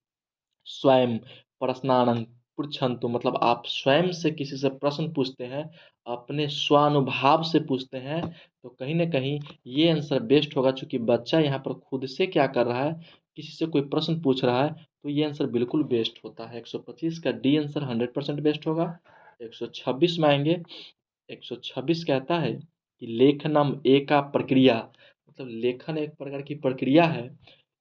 स्वयं प्रश्नानं पृच्छन्तु, मतलब आप स्वयं से किसी से प्रश्न पूछते हैं, अपने स्वानुभाव से पूछते हैं, तो कहीं ना कहीं ये आंसर बेस्ट होगा। चूंकि बच्चा यहाँ पर खुद से क्या कर रहा है, किसी से कोई प्रश्न पूछ रहा है, तो ये आंसर बिल्कुल बेस्ट होता है। 125 का डी आंसर 100% बेस्ट होगा। 126 में आएंगे। 126 कहता है कि लेखनम एका प्रक्रिया, मतलब लेखन एक प्रकार की प्रक्रिया है।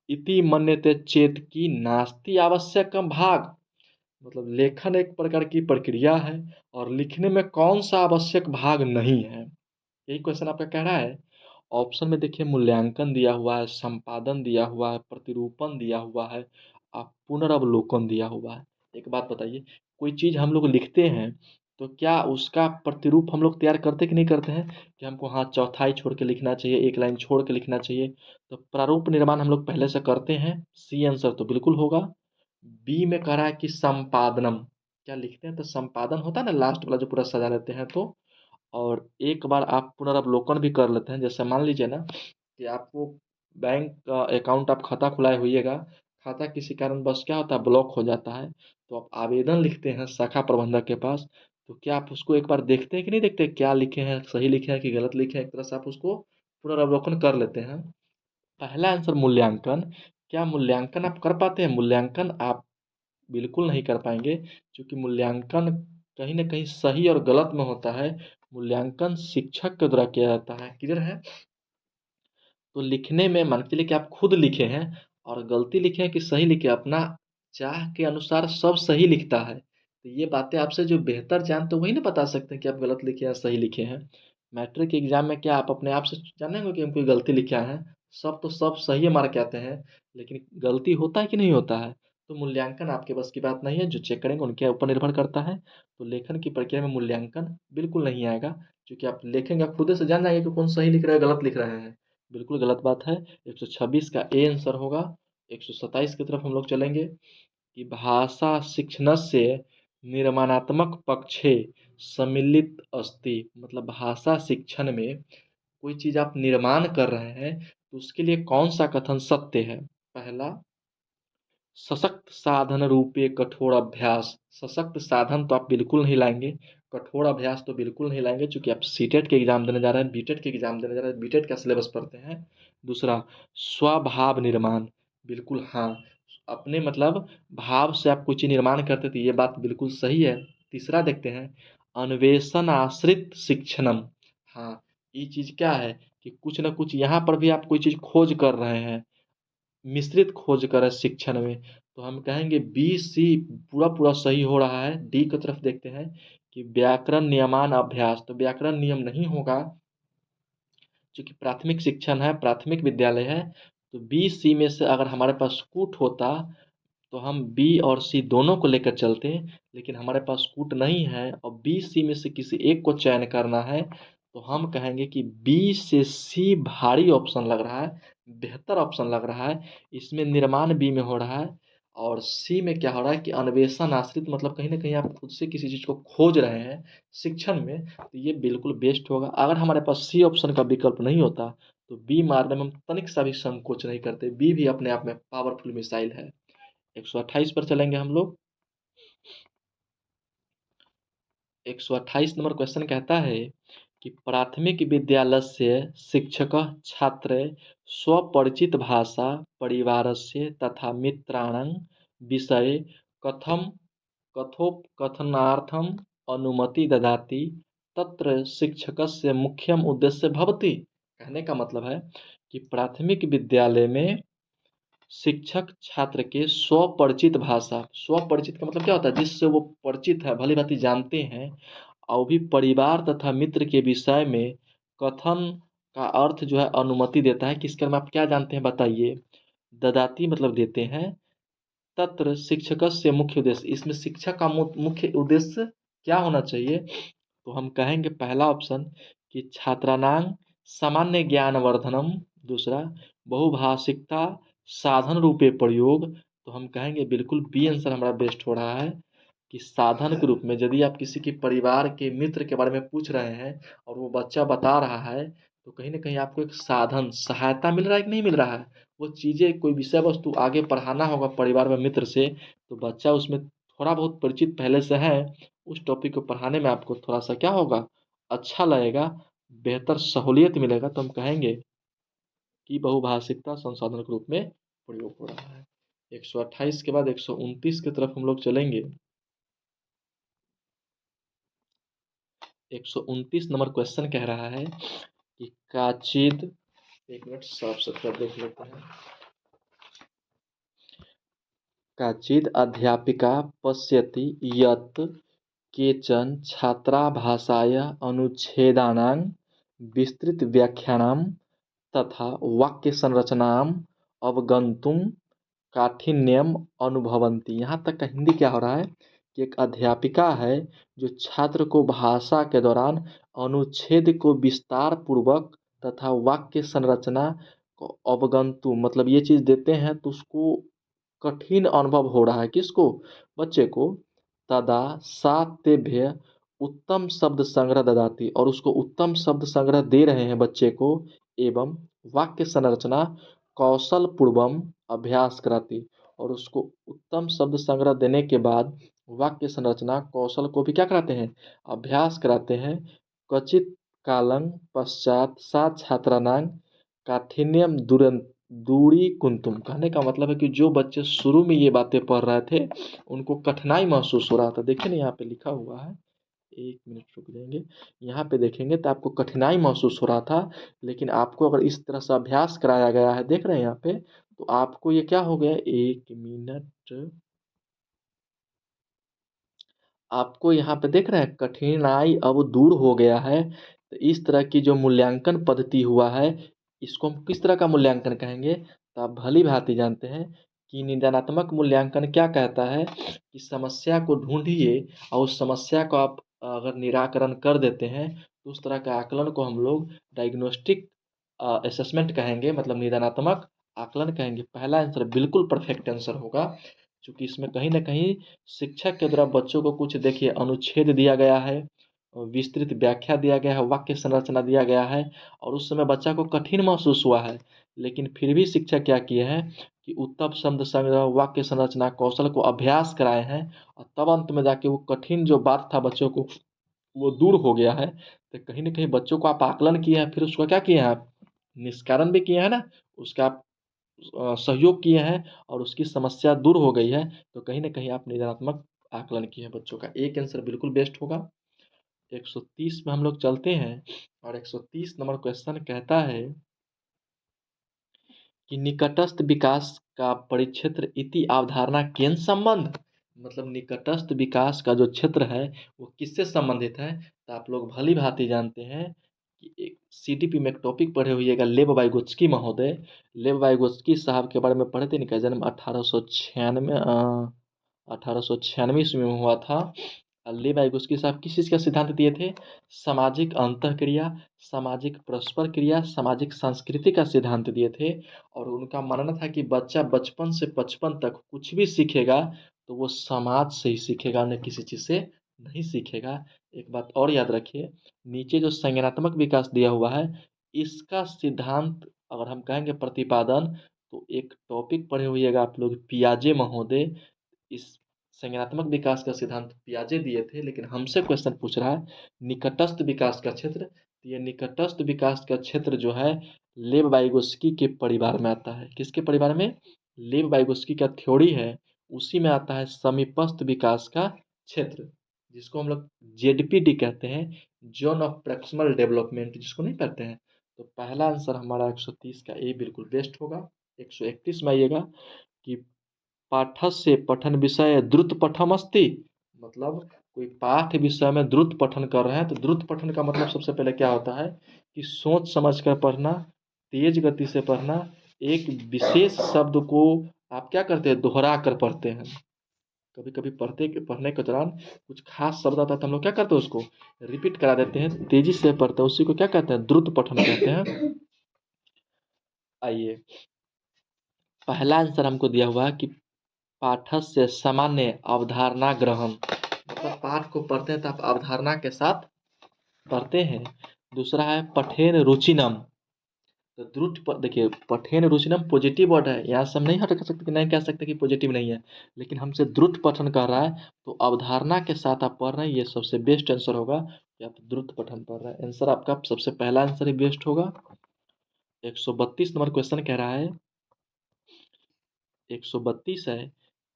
इति मन्यते चेत की नास्ति आवश्यकम भाग, मतलब लेखन एक प्रकार की प्रक्रिया है और लिखने में कौन सा आवश्यक भाग नहीं है, यही क्वेश्चन आपका कह रहा है। ऑप्शन में देखिए, मूल्यांकन दिया हुआ है, संपादन दिया हुआ है, प्रतिरूपण दिया हुआ है, पुनरावलोकन दिया हुआ है। एक बात बताइए, कोई चीज़ हम लोग लिखते हैं तो क्या उसका प्रतिरूप हम लोग तैयार करते कि नहीं करते हैं, कि हमको हाँ चौथाई छोड़ के लिखना चाहिए, एक लाइन छोड़ के लिखना चाहिए, तो प्रारूप निर्माण हम लोग पहले से करते हैं। सी आंसर तो बिल्कुल होगा। बी में कह रहा है कि संपादनम, क्या लिखते हैं तो संपादन होता है ना, लास्ट वाला जो पूरा सजा लेते हैं तो। और एक बार आप पुनरावलोकन भी कर लेते हैं, जैसे मान लीजिए ना कि आपको बैंक का अकाउंट आप खाता खुलाए होइएगा, खाता किसी कारणवश क्या होता है, ब्लॉक हो जाता है, तो आप आवेदन लिखते हैं शाखा प्रबंधक के पास, तो क्या आप उसको एक बार देखते हैं कि नहीं देखते, क्या लिखे हैं, सही लिखे हैं कि गलत लिखे हैं, एक तरह से आप उसको पुनरावलोकन कर लेते हैं। पहला आंसर मूल्यांकन, क्या मूल्यांकन आप कर पाते हैं? मूल्यांकन आप बिल्कुल नहीं कर पाएंगे, क्योंकि मूल्यांकन कहीं ना कहीं सही और गलत में होता है। मूल्यांकन शिक्षक के द्वारा किया जाता है, क्लियर है? तो लिखने में मान के चलिए कि आप खुद लिखे हैं और गलती लिखे हैं कि सही लिखे, अपना चाह के अनुसार सब सही लिखता है, तो ये बातें आपसे जो बेहतर जानते हो वही ना बता सकते हैं कि आप गलत लिखे हैं सही लिखे हैं। मैट्रिक एग्जाम में क्या आप अपने आप से जानेंगे कि हम कोई गलती लिखे हैं? सब तो सब सही मार्क आते हैं, लेकिन गलती होता है कि नहीं होता है? तो मूल्यांकन आपके बस की बात नहीं है, जो चेक करेंगे उनके ऊपर निर्भर करता है। तो लेखन की प्रक्रिया में मूल्यांकन बिल्कुल नहीं आएगा, क्योंकि आप लिखेंगे आप खुद से जान जाएंगे कि कौन सही लिख रहा है गलत लिख रहे हैं। बिल्कुल गलत बात है। 126 का ए आंसर होगा। 127 की तरफ हम लोग चलेंगे कि भाषा शिक्षणस्य निर्माणात्मक पक्षे सम्मिलित अस्ति, मतलब भाषा शिक्षण में कोई चीज़ आप निर्माण कर रहे हैं तो उसके लिए कौन सा कथन सत्य है? पहला, सशक्त साधन रूपे कठोर अभ्यास, सशक्त साधन तो आप बिल्कुल नहीं लाएंगे, कठोर अभ्यास तो बिल्कुल नहीं लाएंगे, क्योंकि आप सीटेट के एग्जाम देने जा रहे हैं, बीटेट के एग्जाम देने जा रहे हैं, बीटेट का सिलेबस पढ़ते हैं। दूसरा, स्वभाव निर्माण, बिल्कुल हाँ, अपने मतलब भाव से आप कुछ निर्माण करते तो ये बात बिल्कुल सही है। तीसरा देखते हैं, अन्वेषण आश्रित शिक्षणम, हाँ, ये चीज़ क्या है कि कुछ ना कुछ यहाँ पर भी आप कोई चीज़ खोज कर रहे हैं, मिश्रित खोज कर शिक्षण में, तो हम कहेंगे बी सी पूरा पूरा सही हो रहा है। डी की तरफ देखते हैं कि व्याकरण नियमान अभ्यास, तो व्याकरण नियम नहीं होगा, क्योंकि प्राथमिक शिक्षण है, प्राथमिक विद्यालय है। तो बी सी में से अगर हमारे पास कूट होता तो हम बी और सी दोनों को लेकर चलते, लेकिन हमारे पास कूट नहीं है और बी सी में से किसी एक को चयन करना है, तो हम कहेंगे कि बी से सी भारी ऑप्शन लग रहा है, बेहतर ऑप्शन लग रहा है। इसमें निर्माण बी में हो रहा है और सी में क्या हो रहा है कि अन्वेषण आश्रित, मतलब कहीं ना कहीं आप खुद से किसी चीज़ को खोज रहे हैं शिक्षण में, तो ये बिल्कुल बेस्ट होगा। अगर हमारे पास सी ऑप्शन का विकल्प नहीं होता तो बी मारने में हम तनिक सा भी संकोच नहीं करते, बी भी अपने आप में पावरफुल मिसाइल है। 128 पर चलेंगे हम लोग। 128 नंबर क्वेश्चन कहता है कि प्राथमिक विद्यालय से शिक्षक छात्र स्वपरिचित भाषा परिवार से तथा मित्राणां विषय कथम कथोपकथनार्थम अनुमति ददाति तत्र शिक्षकस्य मुख्यम उद्देश्य भवति, कहने का मतलब है कि प्राथमिक विद्यालय में शिक्षक छात्र के स्वपरिचित भाषा, स्वपरिचित का मतलब क्या होता है, जिससे वो परिचित है, भली भांति जानते हैं, और भी परिवार तथा मित्र के विषय में कथन का अर्थ जो है अनुमति देता है। किस क्रम में आप क्या जानते हैं बताइए। ददाती मतलब देते हैं। तत्र शिक्षकस्य मुख्य उद्देश्य, इसमें शिक्षक का मुख्य उद्देश्य क्या होना चाहिए, तो हम कहेंगे पहला ऑप्शन कि छात्राणां सामान्य ज्ञानवर्धनम, दूसरा बहुभाषिकता साधन रूपे प्रयोग, तो हम कहेंगे बिल्कुल बी आंसर हमारा बेस्ट हो रहा है कि साधन के रूप में, यदि आप किसी के परिवार के मित्र के बारे में पूछ रहे हैं और वो बच्चा बता रहा है, तो कहीं ना कहीं आपको एक साधन सहायता मिल रहा है कि नहीं मिल रहा है। वो चीज़ें कोई विषय वस्तु आगे पढ़ाना होगा परिवार में मित्र से, तो बच्चा उसमें थोड़ा बहुत परिचित पहले से है, उस टॉपिक को पढ़ाने में आपको थोड़ा सा क्या होगा, अच्छा लगेगा, बेहतर सहूलियत मिलेगा। तो हम कहेंगे कि बहुभाषिकता संसाधन के रूप में प्रयोग हो रहा है। 128 के बाद 129 की तरफ हम लोग चलेंगे। 129 नंबर क्वेश्चन कह रहा है कि काचिद, एक मिनट साफ सुथरा देख लेते हैं। काचिद अध्यापिका पश्यति यत् केचन छात्रा भाषायाः अनुच्छेदानां विस्तृतव्याख्यानं तथा वाक्यसंरचनाम् अवगन्तुं काठिन्यम अनुभवन्ति। यहाँ तक का हिंदी क्या हो रहा है कि एक अध्यापिका है जो छात्र को भाषा के दौरान अनुच्छेद को विस्तार पूर्वक तथा वाक्य संरचना को अवगंतु मतलब ये चीज़ देते हैं, तो उसको कठिन अनुभव हो रहा है, किसको, बच्चे को। तदा सा तेभ्य उत्तम शब्द संग्रह ददाती, और उसको उत्तम शब्द संग्रह दे रहे हैं बच्चे को, एवं वाक्य संरचना कौशल पूर्वम अभ्यास कराती, और उसको उत्तम शब्द संग्रह देने के बाद वाक्य संरचना कौशल को भी क्या कराते हैं, अभ्यास कराते हैं। क्वचित कालं पश्चात सा छात्राणां काठिन्यम दूरी कुंतुम, कहने का मतलब है कि जो बच्चे शुरू में ये बातें पढ़ रहे थे उनको कठिनाई महसूस हो रहा था। देखिए ना यहाँ पे लिखा हुआ है, एक मिनट रुक जाएंगे, यहाँ पे देखेंगे तो आपको कठिनाई महसूस हो रहा था, लेकिन आपको अगर इस तरह से अभ्यास कराया गया है, देख रहे हैं यहाँ पे, तो आपको ये क्या हो गया, एक मिनट, आपको यहाँ पे देख रहे हैं कठिनाई अब दूर हो गया है। तो इस तरह की जो मूल्यांकन पद्धति हुआ है, इसको हम किस तरह का मूल्यांकन कहेंगे, तो आप भली भांति जानते हैं कि निदानात्मक मूल्यांकन क्या कहता है कि समस्या को ढूंढिए और उस समस्या को आप अगर निराकरण कर देते हैं, तो उस तरह के आकलन को हम लोग डायग्नोस्टिक असेसमेंट कहेंगे, मतलब निदानात्मक आकलन कहेंगे। पहला आंसर बिल्कुल परफेक्ट आंसर होगा, क्योंकि इसमें कहीं ना कहीं शिक्षक के द्वारा बच्चों को कुछ देखिए अनुच्छेद दिया गया है, विस्तृत व्याख्या दिया गया है, वाक्य संरचना दिया गया है, और उस समय बच्चा को कठिन महसूस हुआ है, लेकिन फिर भी शिक्षक क्या किए हैं कि उत्तम शब्द संग्रह वाक्य संरचना कौशल को अभ्यास कराए हैं, और तब अंत में जाके वो कठिन जो बात था बच्चों को वो दूर हो गया है। तो कहीं ना कहीं बच्चों को आप आकलन किए हैं, फिर उसको क्या किए हैं आप, निष्कारण भी किए हैं ना, उसका आप सहयोग किए हैं, और उसकी समस्या दूर हो गई है। तो कहीं ना कहीं आप निदानात्मक आकलन किए हैं बच्चों का, एक आंसर बिल्कुल बेस्ट होगा। 130 में हम लोग चलते हैं, और 130 नंबर क्वेश्चन कहता है कि निकटस्थ विकास का परिक्षेत्र इति अवधारणा केन संबंध, मतलब निकटस्थ विकास का जो क्षेत्र है वो किससे संबंधित है, तो आप लोग भली भांति जानते हैं कि एक सीटीपी में एक टॉपिक पढ़े हुएगा, लेव वाइगोत्स्की महोदय, लेव वाइगोत्स्की साहब के बारे में पढ़े थे, इनका जन्म 1896 ईस्वी में हुआ था। लेव वाइगोत्स्की साहब किस चीज़ का सिद्धांत दिए थे, सामाजिक अंतःक्रिया, सामाजिक परस्पर क्रिया, सामाजिक संस्कृति का सिद्धांत दिए थे। और उनका मानना था कि बच्चा बचपन से बचपन तक कुछ भी सीखेगा तो वो समाज से ही सीखेगा, अन्य किसी चीज़ से नहीं सीखेगा। एक बात और याद रखिए, नीचे जो संज्ञानात्मक विकास दिया हुआ है, इसका सिद्धांत अगर हम कहेंगे प्रतिपादन, तो एक टॉपिक पढ़े हुएगा आप लोग, पियाजे महोदय, इस संज्ञानात्मक विकास का सिद्धांत पियाजे दिए थे, लेकिन हमसे क्वेश्चन पूछ रहा है निकटस्थ विकास का क्षेत्र, तो ये निकटस्थ विकास का क्षेत्र जो है लेव वाइगोस्की के परिवार में आता है। किसके परिवार में, लेव वाइगोस्की का थ्योरी है उसी में आता है समीपस्थ विकास का क्षेत्र, जिसको हम लोग जेडपीडी कहते हैं, जोन ऑफ प्रॉक्सिमल डेवलपमेंट, जिसको नहीं कहते हैं। तो पहला आंसर हमारा 130 का ए बिल्कुल बेस्ट होगा। 131 में आइएगा कि पाठस्य पठन विषय द्रुत पठम अस्ति, मतलब कोई पाठ विषय में द्रुत पठन कर रहे हैं तो द्रुत पठन का मतलब सबसे पहले क्या होता है कि सोच समझ कर पढ़ना, तेज गति से पढ़ना, एक विशेष शब्द को आप क्या करते हैं, दोहरा कर पढ़ते हैं। कभी कभी पढ़ने के दौरान कुछ खास शब्द आता है तो हम लोग क्या करते हैं, उसको रिपीट करा देते हैं, तेजी से पढ़ते हैं, उसी को क्या कहते हैं, द्रुत पठन कहते हैं। आइए, पहला आंसर हमको दिया हुआ है कि पाठस्य सामान्य अवधारणा ग्रहण, मतलब पाठ को पढ़ते हैं तो आप अवधारणा के साथ पढ़ते हैं। दूसरा है पठेन रुचिनम, तो देखिए पठेन रुचिनम पॉजिटिव वर्ड है, यहाँ से हम नहीं हटा सकते कि नहीं कह सकते कि पॉजिटिव नहीं है, लेकिन हमसे द्रुत पठन कर रहा है तो अवधारणा के साथ आप पढ़ रहे हैं, ये सबसे बेस्ट आंसर होगा कि आप द्रुत पठन पढ़ रहे हैं। आंसर आपका सबसे पहला आंसर ही बेस्ट होगा। 132 नंबर क्वेश्चन कह रहा है, 132 है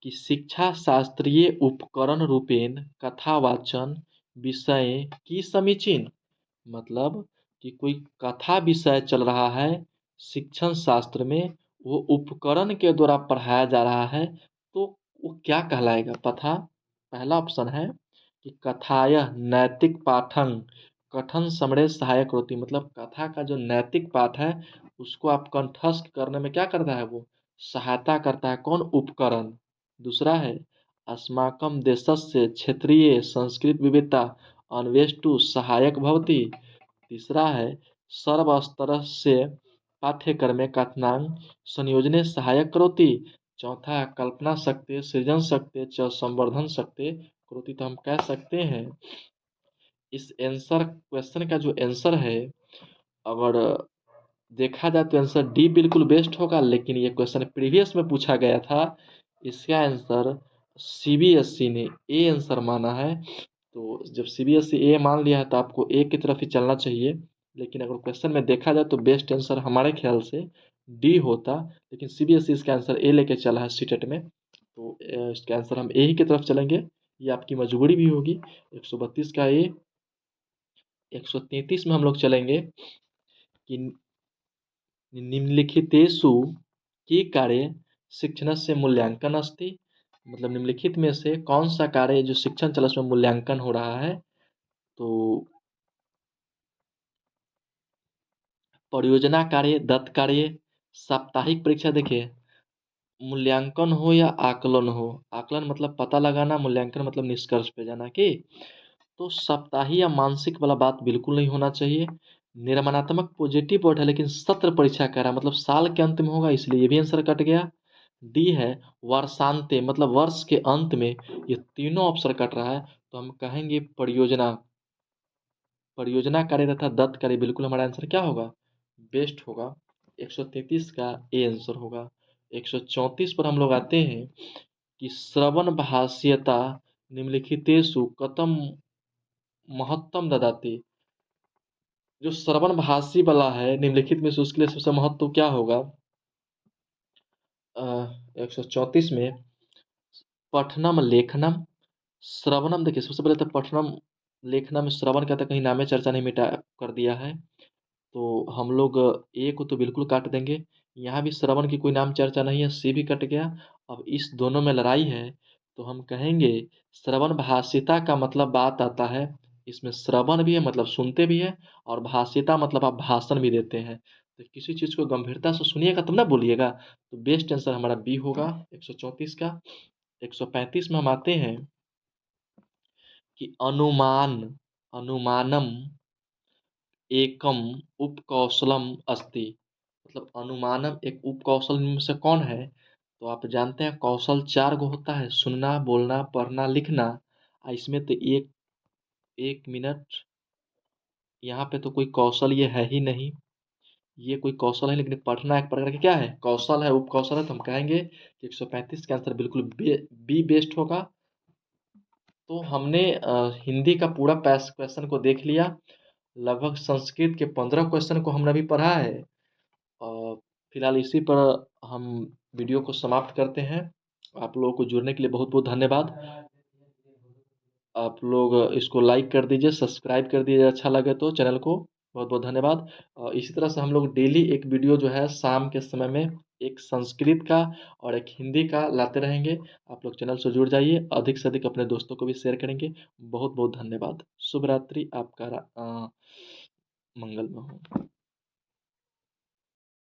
कि शिक्षा शास्त्रीय उपकरण रूपेण कथावाचन विषय की समीचीन, मतलब कि कोई कथा विषय चल रहा है शिक्षण शास्त्र में, वो उपकरण के द्वारा पढ़ाया जा रहा है तो वो क्या कहलाएगा। पथा पहला ऑप्शन है कि कथाय नैतिक पाठं कथन समरे सहायक होती, मतलब कथा का जो नैतिक पाठ है उसको आप कंठस्थ करने में क्या करता है, वो सहायता करता है। कौन, उपकरण। दूसरा है अस्माकं देशस्य क्षेत्रीय संस्कृत विविधता अन्वेष्टु सहायक भवति। तीसरा है सर्वस्तरस्य पाठ्यक्रमे कथनां संयोजने सहायक करोति। चौथा है कल्पना शक्ति सृजन शक्ति च संवर्धन शक्ति करोति। तो हम कह सकते हैं इस आंसर क्वेश्चन का जो आंसर है, अगर देखा जाए तो आंसर डी बिल्कुल बेस्ट होगा, लेकिन ये क्वेश्चन प्रीवियस में पूछा गया था, इसका आंसर सीबीएसई ने ए आंसर माना है। तो जब सीबीएसई ए मान लिया है तो आपको ए की तरफ ही चलना चाहिए, लेकिन अगर क्वेश्चन में देखा जाए तो बेस्ट आंसर हमारे ख्याल से डी होता, लेकिन सीबीएसई इसका आंसर ए लेके चला है सीटेट में, तो इसका आंसर हम ए ही की तरफ चलेंगे, ये आपकी मजबूरी भी होगी। 132 का ए। 133 में हम लोग चलेंगे कि निम्नलिखितेषु के कार्य शिक्षणस्य मूल्यांकन अस्ति, मतलब निम्नलिखित में से कौन सा कार्य जो शिक्षण चल उसमें मूल्यांकन हो रहा है। तो परियोजना कार्य, दत्त कार्य, साप्ताहिक परीक्षा। देखिए मूल्यांकन हो या आकलन हो, आकलन मतलब पता लगाना, मूल्यांकन मतलब निष्कर्ष पे जाना कि, तो सप्ताही या मानसिक वाला बात बिल्कुल नहीं होना चाहिए। निर्माणात्मक पॉजिटिव वर्ड है लेकिन सत्र परीक्षा कह रहा है, मतलब साल के अंत में होगा, इसलिए ये भी आंसर कट गया। डी है वर्षांते, मतलब वर्ष के अंत में, ये तीनों ऑप्शन कट रहा है, तो हम कहेंगे परियोजना, परियोजना कार्य तथा दत्त कार्य बिल्कुल हमारा आंसर क्या होगा, बेस्ट होगा। 133 का ए आंसर होगा। 134 पर हम लोग आते हैं कि श्रवण भाष्यता निम्नलिखितेषु कथम महत्तम ददाति, जो श्रवण भाषी वाला है निम्नलिखित में से उसके लिए सबसे महत्व क्या होगा। 134 में पठनम लेखनम श्रवणम, देखिए सबसे पहले तो पठनम लेखनम श्रवण का तो कहीं नामे चर्चा नहीं मिटा कर दिया है, तो हम लोग ए को तो बिल्कुल काट देंगे। यहाँ भी श्रवण की कोई नाम चर्चा नहीं है, सी भी कट गया। अब इस दोनों में लड़ाई है, तो हम कहेंगे श्रवण भाषिता का मतलब बात आता है, इसमें श्रवण भी है मतलब सुनते भी है, और भाषिता मतलब आप भाषण भी देते हैं, तो किसी चीज़ को गंभीरता से सुनिएगा तब ना बोलिएगा। तो बेस्ट आंसर हमारा बी होगा 134 का। 135 में हम आते हैं कि अनुमान, अनुमानम एकम उपकौशलम अस्ति, मतलब अनुमानम एक उपकौशल में से कौन है। तो आप जानते हैं कौशल चार गो होता है, सुनना, बोलना, पढ़ना, लिखना। इसमें तो एक, एक मिनट, यहाँ पे तो कोई कौशल ये है ही नहीं, ये कोई कौशल है, लेकिन पढ़ना एक प्रकार का क्या है, कौशल है, उपकौशल है, तो हम कहेंगे कि 135 का आंसर बिल्कुल बी बेस्ट होगा। तो हमने हिंदी का पूरा पैस क्वेश्चन को देख लिया, लगभग संस्कृत के 15 क्वेश्चन को हमने अभी पढ़ा है, और फिलहाल इसी पर हम वीडियो को समाप्त करते हैं। आप लोगों को जुड़ने के लिए बहुत बहुत धन्यवाद। आप लोग इसको लाइक कर दीजिए, सब्सक्राइब कर दीजिए अच्छा लगे तो चैनल को। बहुत बहुत धन्यवाद। इसी तरह से हम लोग डेली एक वीडियो जो है शाम के समय में एक संस्कृत का और एक हिंदी का लाते रहेंगे। आप लोग चैनल से जुड़ जाइए, अधिक से अधिक अपने दोस्तों को भी शेयर करेंगे। बहुत बहुत धन्यवाद। शुभ रात्रि, आपका मंगलमय हो।